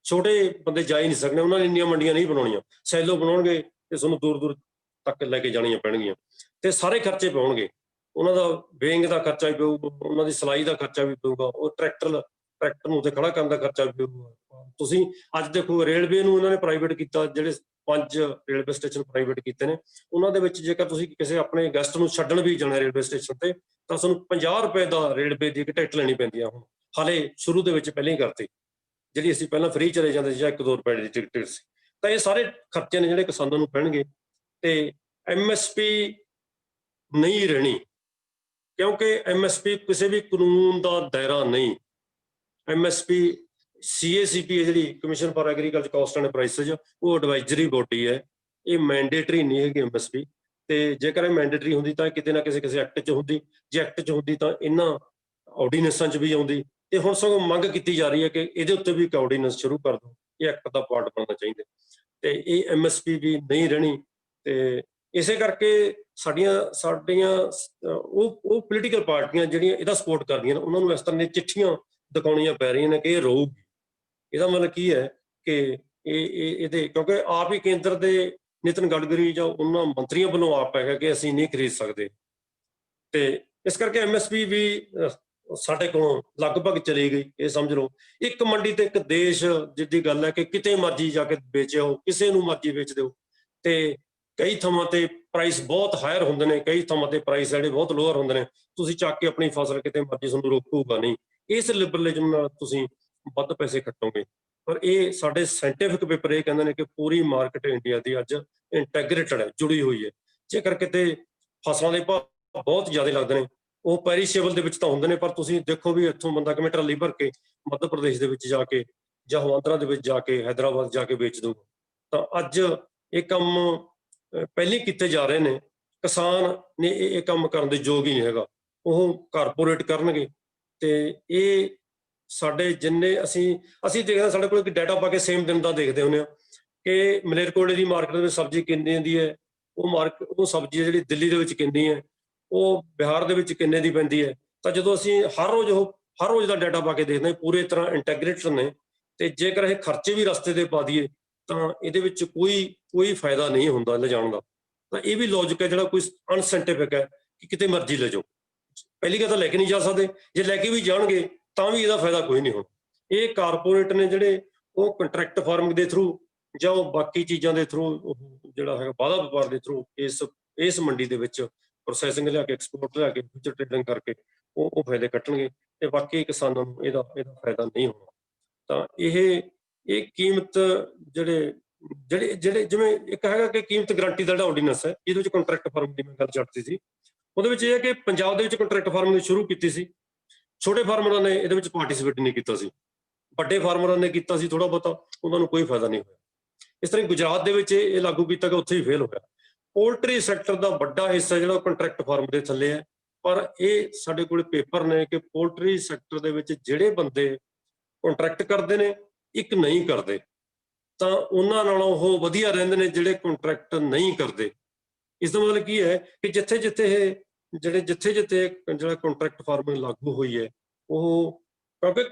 ਛੋਟੇ ਬੰਦੇ ਜਾ ਹੀ ਨਹੀਂ ਸਕਦੇ, ਉਹਨਾਂ ਨੇ ਇੰਨੀਆਂ ਮੰਡੀਆਂ ਨਹੀਂ ਬਣਾਉਣੀਆਂ। ਸੈਲੋ ਬਣਾਉਣਗੇ ਤੇ ਤੁਹਾਨੂੰ ਦੂਰ ਦੂਰ ਤੱਕ ਲੈ ਕੇ ਜਾਣੀਆਂ ਪੈਣਗੀਆਂ, ਤੇ ਸਾਰੇ ਖਰਚੇ ਪਾਉਣਗੇ। ਉਹਨਾਂ ਦਾ ਵੇਇੰਗ ਦਾ ਖਰਚਾ ਵੀ ਪਊਗਾ, ਉਹਨਾਂ ਦੀ ਸਿਲਾਈ ਦਾ ਖਰਚਾ ਵੀ ਪਊਗਾ, ਉਹ ਟਰੈਕਟਰ ਨੂੰ ਤੇ ਖੜਾ ਕਰਨ ਦਾ ਖਰਚਾ ਵੀ ਪਊਗਾ। ਤੁਸੀਂ ਅੱਜ ਦੇਖੋ ਰੇਲਵੇ ਨੂੰ ਉਹਨਾਂ ਨੇ ਪ੍ਰਾਈਵੇਟ ਕੀਤਾ, ਜਿਹੜੇ 5 ਰੇਲਵੇ ਸਟੇਸ਼ਨ ਪ੍ਰਾਈਵੇਟ ਕੀਤੇ ਨੇ, ਉਹਨਾਂ ਦੇ ਵਿੱਚ ਜੇਕਰ ਤੁਸੀਂ ਕਿਸੇ ਆਪਣੇ ਗੈਸਟ ਨੂੰ ਛੱਡਣ ਵੀ ਜਾਣਾ ਰੇਲਵੇ ਸਟੇਸ਼ਨ ਤੇ, ਤਾਂ ਤੁਹਾਨੂੰ 50 ਰੁਪਏ ਦਾ ਰੇਲਵੇ ਦੀ ਟਿਕਟ ਲੈਣੀ ਪੈਂਦੀ ਆ। ਹੁਣ ਹਾਲੇ ਸ਼ੁਰੂ ਦੇ ਵਿੱਚ ਪਹਿਲਾਂ ਹੀ ਕਰਤੀ, ਜਿਹੜੀ ਅਸੀਂ ਪਹਿਲਾਂ ਫ੍ਰੀ ਚਲੇ ਜਾਂਦੇ ਸੀ ਜਾਂ 1-2 ਰੁਪਏ ਦੀ ਟਿਕਟ ਸੀ। ਤਾਂ ਇਹ ਸਾਰੇ ਖਰਚੇ ਨੇ ਜਿਹੜੇ ਕਿਸਾਨਾਂ ਨੂੰ ਪੈਣਗੇ। ਤੇ MSP ਨਹੀਂ ਰਹਿਣੀ, ਕਿਉਂਕਿ MSP ਕਿਸੇ ਵੀ ਕਾਨੂੰਨ ਦਾ ਦਾਇਰਾ ਨਹੀਂ। MSP CACP ਹੈ ਜਿਹੜੀ commission for agriculture cost and prices, ਉਹ ਐਡਵਾਈਜ਼ਰੀ ਬੋਡੀ ਹੈ, ਇਹ ਮੈਂਡੇਟਰੀ ਨਹੀਂ ਹੈਗੀ MSP। ਤੇ ਜੇਕਰ ਇਹ ਮੈਂਡੇਟਰੀ ਹੁੰਦੀ ਤਾਂ ਕਿਤੇ ਨਾ ਕਿਸੇ ਐਕਟ 'ਚ ਹੁੰਦੀ, ਜੇ ਐਕਟ 'ਚ ਹੁੰਦੀ ਤਾਂ ਇਹਨਾਂ ਆਰਡੀਨੈਂਸਾਂ 'ਚ ਵੀ ਆਉਂਦੀ। ਤੇ ਹੁਣ ਸਗੋਂ ਮੰਗ ਕੀਤੀ ਜਾ ਰਹੀ ਹੈ ਕਿ ਇਹਦੇ ਉੱਤੇ ਵੀ ਇੱਕ ਆਰਡੀਨੈਂਸ ਸ਼ੁਰੂ ਕਰ ਦਿਓ, ਇਹ ਐਕਟ ਦਾ ਪਾਰਟ ਬਣਨਾ ਚਾਹੀਦਾ। ਤੇ ਇਹ MSP ਵੀ ਨਹੀਂ ਰਹਿਣੀ। ਤੇ ਇਸੇ ਕਰਕੇ ਸਾਡੀਆਂ ਉਹ ਪੋਲੀਟੀਕਲ ਪਾਰਟੀਆਂ ਜਿਹੜੀਆਂ ਇਹਦਾ ਸਪੋਰਟ ਕਰਦੀਆਂ ਨੇ, ਉਹਨਾਂ ਨੂੰ ਇਸ ਤਰ੍ਹਾਂ ਦੀਆਂ ਚਿੱਠੀਆਂ ਦਿਖਾਉਣੀਆਂ ਪੈ ਰਹੀਆਂ ਨੇ ਕਿ ਇਹ ਰਹੂਗੀ। ਇਹਦਾ ਮਤਲਬ ਕੀ ਹੈ ਕਿ ਇਹਦੇ ਕਿਉਂਕਿ ਆਪ ਹੀ ਕੇਂਦਰ ਦੇ ਨਿਤਿਨ ਗਡਕਰੀ ਜਾਂ ਉਹਨਾਂ ਮੰਤਰੀਆਂ ਵੱਲੋਂ ਆਪ ਹੈਗਾ ਕਿ ਅਸੀਂ ਨਹੀਂ ਖਰੀਦ ਸਕਦੇ। ਤੇ ਇਸ ਕਰਕੇ MSP ਵੀ ਸਾਡੇ ਕੋਲੋਂ ਲਗਭਗ ਚਲੀ ਗਈ, ਇਹ ਸਮਝ ਲਓ। ਇੱਕ ਮੰਡੀ ਤੇ ਇੱਕ ਦੇਸ਼ ਜਿੱਦੀ ਗੱਲ ਹੈ ਕਿ ਕਿਤੇ ਮਰਜ਼ੀ ਜਾ ਕੇ ਵੇਚਿਓ, ਕਿਸੇ ਨੂੰ ਮਰਜ਼ੀ ਵੇਚ ਦਿਓ। ਤੇ ਕਈ ਥਾਵਾਂ ਤੇ ਪ੍ਰਾਈਸ ਬਹੁਤ ਹਾਇਰ ਹੁੰਦੇ ਨੇ, ਕਈ ਥਾਵਾਂ ਤੇ ਪ੍ਰਾਈਸ ਜਿਹੜੇ ਬਹੁਤ ਲੋਅਰ ਹੁੰਦੇ ਨੇ। ਤੁਸੀਂ ਚੱਕ ਕੇ ਆਪਣੀ ਫਸਲ ਕਿਤੇ ਮਰਜ਼ੀ ਤੁਹਾਨੂੰ ਰੋਕੂਗਾ ਨਹੀਂ। ਇਸ ਲਿਬਰਲਿਜ਼ਮ ਨਾਲ ਤੁਸੀਂ ਵੱਧ ਪੈਸੇ ਖੱਟੋਗੇ। ਪਰ ਇਹ ਸਾਡੇ ਸਾਇੰਟੀਫਿਕ ਪੇਪਰ ਇਹ ਕਹਿੰਦੇ ਨੇ ਕਿ ਪੂਰੀ ਮਾਰਕੀਟ ਇੰਡੀਆ ਦੀ ਅੱਜ ਇੰਟੈਗਰੇਟਡ ਹੈ, ਜੁੜੀ ਹੋਈ ਹੈ। ਜੇਕਰ ਕਿਤੇ ਫਸਲਾਂ ਦੇ ਭਾਅ ਬਹੁਤ ਜ਼ਿਆਦਾ ਲੱਗਦੇ ਨੇ, ਉਹ ਪੈਰੀਸ਼ੇਬਲ ਦੇ ਵਿੱਚ ਤਾਂ ਹੁੰਦੇ ਨੇ, ਪਰ ਤੁਸੀਂ ਦੇਖੋ ਵੀ ਇੱਥੋਂ ਬੰਦਾ ਕਿਵੇਂ ਟਰਾਲੀ ਭਰ ਕੇ ਮੱਧ ਪ੍ਰਦੇਸ਼ ਦੇ ਵਿੱਚ ਜਾ ਕੇ ਜਾਂ ਹਿਮਾਚਲ ਦੇ ਵਿੱਚ ਜਾ ਕੇ ਹੈਦਰਾਬਾਦ ਜਾ ਕੇ ਵੇਚ ਦਊਗਾ। ਤਾਂ ਅੱਜ ਇਹ ਕੰਮ ਪਹਿਲੇ ਕੀਤੇ ਜਾ ਰਹੇ ਨੇ। ਕਿਸਾਨ ਨੇ ਇਹ ਕੰਮ ਕਰਨ ਦੇ ਯੋਗ ਹੀ ਨਹੀਂ ਹੈਗਾ, ਉਹ ਕਾਰਪੋਰੇਟ ਕਰਨਗੇ। ਤੇ ਇਹ ਸਾਡੇ ਜਿੰਨੇ ਅਸੀਂ ਦੇਖਦੇ ਹਾਂ, ਸਾਡੇ ਕੋਲ ਇੱਕ ਡਾਟਾ ਪਾ ਕੇ ਸੇਮ ਦਿਨ ਦਾ ਦੇਖਦੇ ਹੁੰਦੇ ਹਾਂ ਕਿ ਮਲੇਰਕੋਟਲੇ ਦੀ ਮਾਰਕੀਟ ਦੇ ਵਿੱਚ ਸਬਜ਼ੀ ਕਿੰਨੇ ਦੀ ਹੈ, ਉਹ ਸਬਜ਼ੀ ਜਿਹੜੀ ਦਿੱਲੀ ਦੇ ਵਿੱਚ ਕਿੰਨੀ ਹੈ, ਉਹ ਬਿਹਾਰ ਦੇ ਵਿੱਚ ਕਿੰਨੇ ਦੀ ਪੈਂਦੀ ਹੈ। ਤਾਂ ਜਦੋਂ ਅਸੀਂ ਹਰ ਰੋਜ਼ ਦਾ ਡਾਟਾ ਪਾ ਕੇ ਦੇਖਦੇ ਹਾਂ, ਪੂਰੇ ਤਰ੍ਹਾਂ ਇੰਟੈਗਰੇਟਡ ਨੇ। ਤੇ ਜੇਕਰ ਇਹ ਖਰਚੇ ਵੀ ਰਸਤੇ ਤੇ ਪਾ ਦਈਏ ਤਾਂ ਇਹਦੇ ਵਿੱਚ ਕੋਈ ਫਾਇਦਾ ਨਹੀਂ ਹੁੰਦਾ ਲਿਜਾਣ ਦਾ। ਤਾਂ ਇਹ ਵੀ ਲੌਜਿਕ ਹੈ ਜਿਹੜਾ ਕੋਈ ਅਨਸਾਇੰਟਿਫਿਕ ਹੈ ਕਿ ਕਿਤੇ ਮਰਜ਼ੀ ਲੈ ਜਾਓ। ਪਹਿਲੀ ਗੱਲ ਤਾਂ ਲੈ ਕੇ ਨਹੀਂ ਜਾ ਸਕਦੇ, ਜੇ ਲੈ ਕੇ ਵੀ ਜਾਣਗੇ ਤਾਂ ਵੀ ਇਹਦਾ ਫਾਇਦਾ ਕੋਈ ਨਹੀਂ ਹੋਣਾ। ਇਹ ਕਾਰਪੋਰੇਟ ਨੇ ਜਿਹੜੇ ਉਹ ਕੰਟਰੈਕਟ ਫਾਰਮਿੰਗ ਦੇ ਥਰੂ ਜਾਂ ਉਹ ਬਾਕੀ ਚੀਜ਼ਾਂ ਦੇ ਥਰੂ ਜਿਹੜਾ ਹੈਗਾ ਵਾਧਾ ਵਪਾਰ ਦੇ ਥਰੂ ਇਸ ਮੰਡੀ ਦੇ ਵਿੱਚ ਪ੍ਰੋਸੈਸਿੰਗ ਲਿਆ ਕੇ, ਐਕਸਪੋਰਟ ਲਿਆ ਕੇ, ਫਿਊਚਰ ਟ੍ਰੇਡਿੰਗ ਕਰਕੇ ਉਹ ਫਾਇਦੇ ਕੱਟਣਗੇ ਤੇ ਬਾਕੀ ਕਿਸਾਨਾਂ ਨੂੰ ਇਹਦਾ ਫਾਇਦਾ ਨਹੀਂ ਹੋਣਾ। ਤਾਂ ਇਹ ਕੀਮਤ ਜਿਹੜੇ ਜਿਵੇਂ ਇੱਕ ਹੈਗਾ ਕਿ ਕੀਮਤ ਗਰੰਟੀ ਦਾ ਜਿਹੜਾ ਆਰਡੀਨੈਂਸ ਹੈ, ਜਿਹਦੇ ਵਿੱਚ ਕੰਟਰੈਕਟ ਫਾਰਮਿੰਗ ਦੀ ਮੈਂ ਗੱਲ ਛੱਡਤੀ ਸੀ, ਉਹਦੇ ਵਿੱਚ ਇਹ ਹੈ ਕਿ ਪੰਜਾਬ ਦੇ ਵਿੱਚ ਕੰਟਰੈਕਟ ਫਾਰਮਿੰਗ ਸ਼ੁਰੂ ਕੀਤੀ ਸੀ। ਛੋਟੇ ਫਾਰਮਰਾਂ ਨੇ ਇਹਦੇ ਵਿੱਚ ਪਾਰਟਿਸਿਪੇਟ ਨਹੀਂ ਕੀਤਾ ਸੀ, ਵੱਡੇ ਫਾਰਮਰਾਂ ਨੇ ਕੀਤਾ ਸੀ ਥੋੜਾ ਬਹੁਤਾ, ਉਹਨਾਂ ਨੂੰ ਕੋਈ ਫਾਇਦਾ ਨਹੀਂ ਹੋਇਆ। ਇਸ ਤਰ੍ਹਾਂ ਗੁਜਰਾਤ ਦੇ ਵਿੱਚ ਇਹ ਲਾਗੂ ਕੀਤਾ ਗਿਆ, ਉੱਥੇ ਹੀ ਫੇਲ ਹੋਇਆ। ਪੋਲਟਰੀ ਸੈਕਟਰ ਦਾ ਵੱਡਾ ਹਿੱਸਾ ਜਿਹੜਾ ਕੰਟਰੈਕਟ ਫਾਰਮ ਦੇ ਥੱਲੇ ਹੈ, ਪਰ ਇਹ ਸਾਡੇ ਕੋਲ ਪੇਪਰ ਨੇ ਕਿ ਪੋਲਟਰੀ ਸੈਕਟਰ ਦੇ ਵਿੱਚ ਜਿਹੜੇ ਬੰਦੇ ਕੰਟਰੈਕਟ ਕਰਦੇ ਨੇ, ਇੱਕ ਨਹੀਂ ਕਰਦੇ, ਤਾਂ ਉਹਨਾਂ ਨਾਲੋਂ ਉਹ ਵਧੀਆ ਰਹਿੰਦੇ ਨੇ ਜਿਹੜੇ ਕੰਟਰੈਕਟ ਨਹੀਂ ਕਰਦੇ। ਇਸ ਦਾ ਮਤਲਬ ਕੀ ਹੈ ਕਿ ਜਿੱਥੇ ਜਿਹੜਾ ਕੰਟਰੈਕਟ ਫਾਰਮਿੰਗ ਲਾਗੂ ਹੋਈ ਹੈ, ਕਿਉਂਕਿ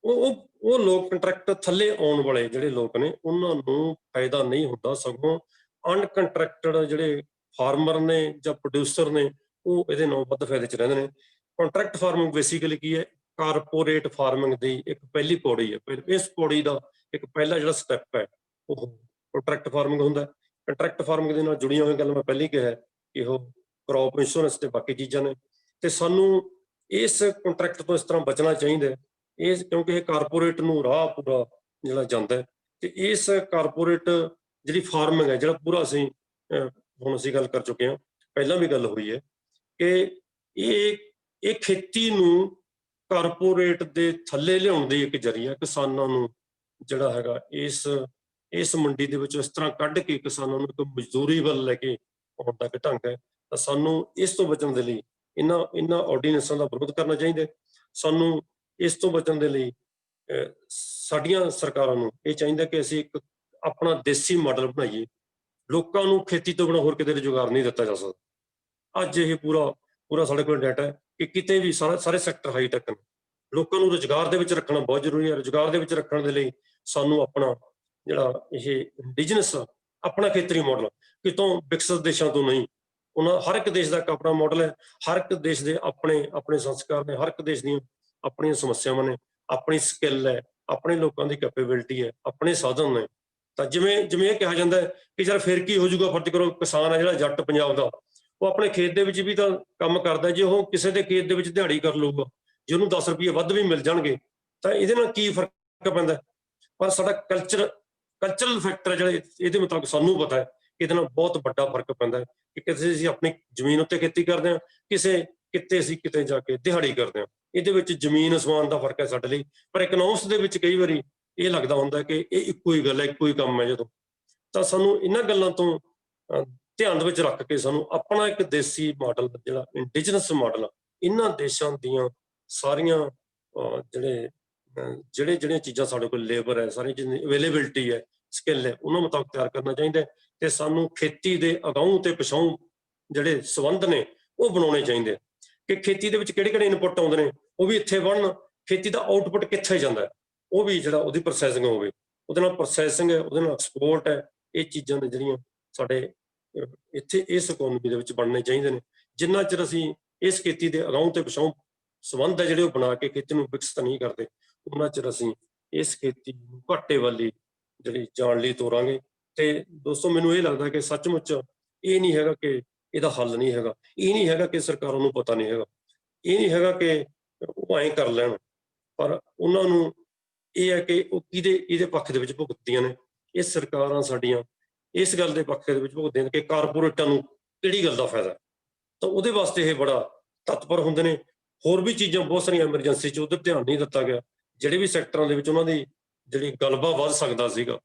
ਉਹ ਲੋਕ ਕੰਟਰੈਕਟ ਥੱਲੇ ਆਉਣ ਵਾਲੇ ਜਿਹੜੇ ਲੋਕ ਨੇ ਉਹਨਾਂ ਨੂੰ ਫਾਇਦਾ ਨਹੀਂ ਹੁੰਦਾ, ਸਗੋਂ ਅਨਕੰਟਰੈਕਟਡ ਜਿਹੜੇ ਫਾਰਮਰ ਨੇ ਜਾਂ ਪ੍ਰੋਡਿਊਸਰ ਨੇ ਉਹ ਇਹਦੇ ਨਾਲ ਵੱਧ ਫਾਇਦੇ 'ਚ ਰਹਿੰਦੇ ਨੇ। ਕੰਟਰੈਕਟ ਫਾਰਮਿੰਗ ਬੇਸਿਕਲੀ ਕੀ ਹੈ, ਕਾਰਪੋਰੇਟ ਫਾਰਮਿੰਗ ਦੀ ਇੱਕ ਪਹਿਲੀ ਪੌੜੀ ਹੈ। ਇਸ ਪੌੜੀ ਦਾ ਇੱਕ ਪਹਿਲਾ ਜਿਹੜਾ ਸਟੈਪ ਹੈ ਉਹ ਕੰਟਰੈਕਟ ਫਾਰਮਿੰਗ ਹੁੰਦਾ। ਕੰਟਰੈਕਟ ਫਾਰਮਿੰਗ ਦੇ ਨਾਲ ਜੁੜੀਆਂ ਹੋਈਆਂ ਗੱਲਾਂ ਮੈਂ ਪਹਿਲੀ ਕਿਹਾ ਕਿ ਉਹ ਕ੍ਰੌਪ ਇੰਸ਼ੋਰੈਂਸ ਤੇ ਬਾਕੀ ਚੀਜ਼ਾਂ ਨੇ, ਤੇ ਸਾਨੂੰ ਇਸ ਕੰਟਰੈਕਟ ਤੋਂ ਇਸ ਤਰ੍ਹਾਂ ਬਚਣਾ ਚਾਹੀਦਾ ਹੈ। ਕਿਉਂਕਿ ਇਹ ਕਾਰਪੋਰੇਟ ਨੂੰ ਰਾਹ ਪੂਰਾ ਜਿਹੜਾ ਜਾਂਦਾ ਹੈ, ਤੇ ਇਸ ਕਾਰਪੋਰੇਟ ਜਿਹੜੀ ਫਾਰਮਿੰਗ ਹੈ, ਜਿਹੜਾ ਪੂਰਾ ਹੁਣ ਅਸੀਂ ਗੱਲ ਕਰ ਚੁੱਕੇ ਹਾਂ, ਪਹਿਲਾਂ ਵੀ ਗੱਲ ਹੋਈ ਹੈ ਕਿ ਇਹ ਖੇਤੀ ਨੂੰ ਕਾਰਪੋਰੇਟ ਦੇ ਥੱਲੇ ਲਿਆਉਣ ਦੀ ਇੱਕ ਜ਼ਰੀਆ, ਕਿਸਾਨਾਂ ਨੂੰ ਜਿਹੜਾ ਹੈਗਾ ਇਸ ਮੰਡੀ ਦੇ ਵਿੱਚੋਂ ਇਸ ਤਰ੍ਹਾਂ ਕੱਢ ਕੇ ਕਿਸਾਨਾਂ ਨੂੰ ਇੱਕ ਮਜ਼ਦੂਰੀ ਵੱਲ ਲੈ ਕੇ ਆਉਣ ਦਾ ਢੰਗ ਹੈ। ਤਾਂ ਸਾਨੂੰ ਇਸ ਤੋਂ ਬਚਣ ਦੇ ਲਈ ਇਹਨਾਂ ਆਰਡੀਨੈਂਸਾਂ ਦਾ ਵਿਰੋਧ ਕਰਨਾ ਚਾਹੀਦਾ। ਸਾਨੂੰ ਇਸ ਤੋਂ ਬਚਣ ਦੇ ਲਈ ਸਾਡੀਆਂ ਸਰਕਾਰਾਂ ਨੂੰ ਇਹ ਚਾਹੀਦਾ ਕਿ ਅਸੀਂ ਇੱਕ ਆਪਣਾ ਦੇਸੀ ਮਾਡਲ ਬਣਾਈਏ। ਲੋਕਾਂ ਨੂੰ ਖੇਤੀ ਤੋਂ ਬਿਨਾਂ ਹੋਰ ਕਿਤੇ ਰੁਜ਼ਗਾਰ ਨਹੀਂ ਦਿੱਤਾ ਜਾ ਸਕਦਾ। ਅੱਜ ਇਹ ਪੂਰਾ ਸਾਡੇ ਕੋਲ ਡਾਟਾ ਹੈ ਕਿ ਕਿਤੇ ਵੀ ਸਾਰੇ ਸੈਕਟਰ ਹਾਈਟੈਕ ਨੇ। ਲੋਕਾਂ ਨੂੰ ਰੁਜ਼ਗਾਰ ਦੇ ਵਿੱਚ ਰੱਖਣਾ ਬਹੁਤ ਜ਼ਰੂਰੀ ਹੈ। ਰੁਜ਼ਗਾਰ ਦੇ ਵਿੱਚ ਰੱਖਣ ਦੇ ਲਈ ਸਾਨੂੰ ਆਪਣਾ ਜਿਹੜਾ ਇਹ ਬਿਜ਼ਨਸ ਆਪਣਾ ਖੇਤਰੀ ਮਾਡਲ ਕਿਤੋਂ ਵਿਕਸਿਤ ਦੇਸ਼ਾਂ ਤੋਂ ਨਹੀਂ, ਹਰ ਇੱਕ ਦੇਸ਼ ਦਾ ਇੱਕ ਆਪਣਾ ਮਾਡਲ ਹੈ। ਹਰ ਇੱਕ ਦੇਸ਼ ਦੇ ਆਪਣੇ ਸੰਸਕਾਰ ਨੇ, ਹਰ ਇੱਕ ਦੇਸ਼ ਦੀਆਂ ਆਪਣੀਆਂ ਸਮੱਸਿਆਵਾਂ ਨੇ, ਆਪਣੀ ਸਕਿੱਲ ਹੈ, ਆਪਣੇ ਲੋਕਾਂ ਦੀ ਕੈਪੇਬਿਲਿਟੀ ਹੈ, ਆਪਣੇ ਸਾਧਨ ਨੇ। ਤਾਂ ਜਿਵੇਂ ਇਹ ਕਿਹਾ ਜਾਂਦਾ ਹੈ ਕਿ ਯਾਰ ਫਿਰ ਕੀ ਹੋ ਜਾਊਗਾ, ਫਰਜ਼ ਕਰੋ ਕਿਸਾਨ ਹੈ ਜਿਹੜਾ ਜੱਟ ਪੰਜਾਬ ਦਾ, ਉਹ ਆਪਣੇ ਖੇਤ ਦੇ ਵਿੱਚ ਵੀ ਤਾਂ ਕੰਮ ਕਰਦਾ। ਜੇ ਉਹ ਕਿਸੇ ਦੇ ਖੇਤ ਦੇ ਵਿੱਚ ਦਿਹਾੜੀ ਕਰ ਲਊਗਾ, ਜੇ ਉਹਨੂੰ 10 ਰੁਪਏ ਵੱਧ ਵੀ ਮਿਲ ਜਾਣਗੇ ਤਾਂ ਇਹਦੇ ਨਾਲ ਕੀ ਫਰਕ ਪੈਂਦਾ। ਪਰ ਸਾਡਾ ਕਲਚਰਲ ਫੈਕਟਰ ਜਿਹੜੇ ਇਹਦੇ ਮੁਤਾਬਕ ਸਾਨੂੰ ਪਤਾ ਹੈ ਕਿ ਇਹਦੇ ਨਾਲ ਬਹੁਤ ਵੱਡਾ ਫਰਕ ਪੈਂਦਾ ਹੈ ਕਿ ਕਿਸੇ ਅਸੀਂ ਆਪਣੀ ਜ਼ਮੀਨ ਉੱਤੇ ਖੇਤੀ ਕਰਦੇ ਹਾਂ, ਕਿਤੇ ਅਸੀਂ ਕਿਤੇ ਜਾ ਕੇ ਦਿਹਾੜੀ ਕਰਦੇ ਹਾਂ। ਇਹਦੇ ਵਿੱਚ ਜ਼ਮੀਨ ਅਸਮਾਨ ਦਾ ਫਰਕ ਹੈ ਸਾਡੇ ਲਈ। ਪਰ ਇਕਨੋਮਿਕਸ ਦੇ ਵਿੱਚ ਕਈ ਵਾਰੀ ਇਹ ਲੱਗਦਾ ਹੁੰਦਾ ਕਿ ਇਹ ਇੱਕੋ ਹੀ ਗੱਲ ਹੈ, ਇੱਕੋ ਹੀ ਕੰਮ ਹੈ। ਜਦੋਂ ਤਾਂ ਸਾਨੂੰ ਇਹਨਾਂ ਗੱਲਾਂ ਤੋਂ ਧਿਆਨ ਦੇ ਵਿੱਚ ਰੱਖ ਕੇ ਸਾਨੂੰ ਆਪਣਾ ਇੱਕ ਦੇਸੀ ਮਾਡਲ, ਜਿਹੜਾ ਇੰਡੀਜਨਸ ਮਾਡਲ, ਇਹਨਾਂ ਦੇਸ਼ਾਂ ਦੀਆਂ ਸਾਰੀਆਂ ਜਿਹੜੀਆਂ ਚੀਜ਼ਾਂ ਸਾਡੇ ਕੋਲ ਲੇਬਰ ਹੈ, ਸਾਰੀ ਜਿੰਨੀ ਅਵੇਲੇਬਿਲਿਟੀ ਹੈ, ਸਕਿੱਲ ਹੈ, ਉਹਨਾਂ ਮੁਤਾਬਕ ਤਿਆਰ ਕਰਨਾ ਚਾਹੀਦਾ। ਤੇ ਸਾਨੂੰ ਖੇਤੀ ਦੇ ਅਗਾਊਂ ਤੇ ਪਛਾਊਂ ਜਿਹੜੇ ਸੰਬੰਧ ਨੇ ਉਹ ਬਣਾਉਣੇ ਚਾਹੀਦੇ ਕਿ ਖੇਤੀ ਦੇ ਵਿੱਚ ਕਿਹੜੇ ਇਨਪੁੱਟ ਆਉਂਦੇ ਨੇ ਉਹ ਵੀ ਇੱਥੇ ਬਣਨ, ਖੇਤੀ ਦਾ ਆਊਟਪੁੱਟ ਕਿੱਥੇ ਜਾਂਦਾ ਉਹ ਵੀ ਜਿਹੜਾ ਉਹਦੀ ਪ੍ਰੋਸੈਸਿੰਗ ਹੋਵੇ, ਉਹਦੇ ਨਾਲ ਪ੍ਰੋਸੈਸਿੰਗ ਹੈ, ਉਹਦੇ ਨਾਲ ਐਕਸਪੋਰਟ ਹੈ। ਇਹ ਚੀਜ਼ਾਂ ਨੇ ਜਿਹੜੀਆਂ ਸਾਡੇ ਇੱਥੇ ਇਸ ਇਕੋਨਮੀ ਦੇ ਵਿੱਚ ਬਣਨੇ ਚਾਹੀਦੇ ਨੇ। ਜਿੰਨਾ ਚਿਰ ਅਸੀਂ ਇਸ ਖੇਤੀ ਦੇ ਅਗਾਊਂ ਤੇ ਪਛਾਊਂ ਸੰਬੰਧ ਹੈ ਜਿਹੜੇ ਉਹ ਬਣਾ ਕੇ ਖੇਤੀ ਨੂੰ ਵਿਕਸਿਤ ਨਹੀਂ ਕਰਦੇ, ਉਹਨਾਂ ਚਿਰ ਅਸੀਂ ਇਸ ਖੇਤੀ ਨੂੰ ਘਾਟੇ ਵਾਲੀ ਜਿਹੜੀ ਜਾਣ ਲਈ ਤੋਰਾਂਗੇ। ਤੇ ਦੋਸਤੋ, ਮੈਨੂੰ ਇਹ ਲੱਗਦਾ ਕਿ ਸੱਚਮੁੱਚ ਇਹ ਨਹੀਂ ਹੈਗਾ ਕਿ ਇਹਦਾ ਹੱਲ ਨਹੀਂ ਹੈਗਾ, ਇਹ ਨਹੀਂ ਹੈਗਾ ਕਿ ਸਰਕਾਰਾਂ ਨੂੰ ਪਤਾ ਨਹੀਂ ਹੈਗਾ, ਇਹ ਨਹੀਂ ਹੈਗਾ ਕਿ ਉਹ ਐਂ ਕਰ ਲੈਣ, ਪਰ ਉਹਨਾਂ ਨੂੰ ਇਹ ਹੈ ਕਿ ਉਹ ਇਹਦੇ ਪੱਖ ਦੇ ਵਿੱਚ ਭੁਗਤਦੀਆਂ ਨੇ। ਇਹ ਸਰਕਾਰਾਂ ਸਾਡੀਆਂ ਇਸ ਗੱਲ ਦੇ ਪੱਖ ਦੇ ਵਿੱਚ ਭੁਗਤਦੀਆਂ ਨੇ ਕਿ ਕਾਰਪੋਰੇਟਾਂ ਨੂੰ ਕਿਹੜੀ ਗੱਲ ਦਾ ਫਾਇਦਾ ਹੈ। ਤਾਂ ਉਹਦੇ ਵਾਸਤੇ ਇਹ ਬੜਾ ਤਤਪਰ ਹੁੰਦੇ ਨੇ। ਹੋਰ ਵੀ ਚੀਜ਼ਾਂ ਬਹੁਤ ਸਾਰੀਆਂ ਐਮਰਜੈਂਸੀ 'ਚ ਉਧਰ ਧਿਆਨ ਨਹੀਂ ਦਿੱਤਾ ਗਿਆ। ਜਿਹੜੇ ਵੀ ਸੈਕਟਰਾਂ ਦੇ ਵਿੱਚ ਉਹਨਾਂ ਦੀ ਜਿਹੜੀ ਗਲਬਾ ਵੱਧ ਸਕਦਾ ਸੀਗਾ,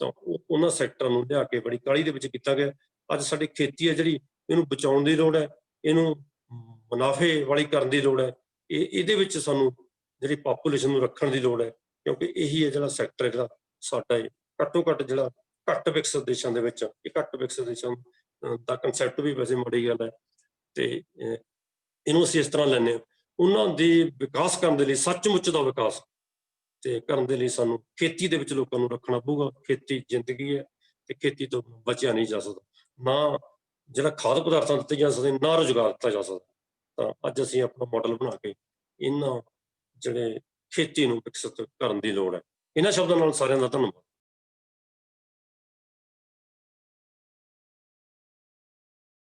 ਤਾਂ ਉਹਨਾਂ ਸੈਕਟਰਾਂ ਨੂੰ ਲਿਆ ਕੇ ਬੜੀ ਕਾਹਲੀ ਦੇ ਵਿੱਚ ਕੀਤਾ ਗਿਆ। ਅੱਜ ਸਾਡੀ ਖੇਤੀ ਹੈ ਜਿਹੜੀ, ਇਹਨੂੰ ਬਚਾਉਣ ਦੀ ਲੋੜ ਹੈ, ਇਹਨੂੰ ਮੁਨਾਫੇ ਵਾਲੀ ਕਰਨ ਦੀ ਲੋੜ ਹੈ। ਇਹਦੇ ਵਿੱਚ ਸਾਨੂੰ ਜਿਹੜੀ ਪਾਪੂਲੇਸ਼ਨ ਨੂੰ ਰੱਖਣ ਦੀ ਲੋੜ ਹੈ, ਕਿਉਂਕਿ ਇਹੀ ਹੈ ਜਿਹੜਾ ਸੈਕਟਰ ਜਿਹੜਾ ਸਾਡਾ ਘੱਟੋ ਘੱਟ ਜਿਹੜਾ ਘੱਟ ਵਿਕਸਿਤ ਦੇਸ਼ਾਂ ਦੇ ਵਿੱਚ, ਇਹ ਘੱਟ ਵਿਕਸਿਤ ਦੇਸ਼ਾਂ ਦਾ ਕਨਸੈਪਟ ਵੀ ਵੈਸੇ ਮਾੜੀ ਗੱਲ ਹੈ, ਤੇ ਇਹਨੂੰ ਅਸੀਂ ਇਸ ਤਰ੍ਹਾਂ ਲੈਂਦੇ ਹਾਂ। ਉਹਨਾਂ ਦੇ ਵਿਕਾਸ ਕਰਨ ਦੇ ਲਈ, ਸੱਚਮੁੱਚ ਦਾ ਵਿਕਾਸ ਤੇ ਕਰਨ ਦੇ ਲਈ ਸਾਨੂੰ ਖੇਤੀ ਦੇ ਵਿੱਚ ਲੋਕਾਂ ਨੂੰ ਰੱਖਣਾ ਪਊਗਾ। ਖੇਤੀ ਜ਼ਿੰਦਗੀ ਹੈ ਤੇ ਖੇਤੀ ਤੋਂ ਬਚਿਆ ਨਹੀਂ ਜਾ ਸਕਦਾ। ਨਾ ਜਿਹੜਾ ਖਾਦ ਪਦਾਰਥਾਂ ਦਿੱਤੇ ਜਾ ਸਕਦੇ, ਨਾ ਰੁਜ਼ਗਾਰ ਦਿੱਤਾ ਜਾ ਸਕਦਾ। ਤਾਂ ਅੱਜ ਅਸੀਂ ਆਪਣਾ ਮਾਡਲ ਬਣਾ ਕੇ ਇਹਨਾਂ ਜਿਹੜੇ ਖੇਤੀ ਨੂੰ ਵਿਕਸਿਤ ਕਰਨ ਦੀ ਲੋੜ ਹੈ। ਇਹਨਾਂ ਸ਼ਬਦਾਂ ਨਾਲ ਸਾਰਿਆਂ ਦਾ ਧੰਨਵਾਦ।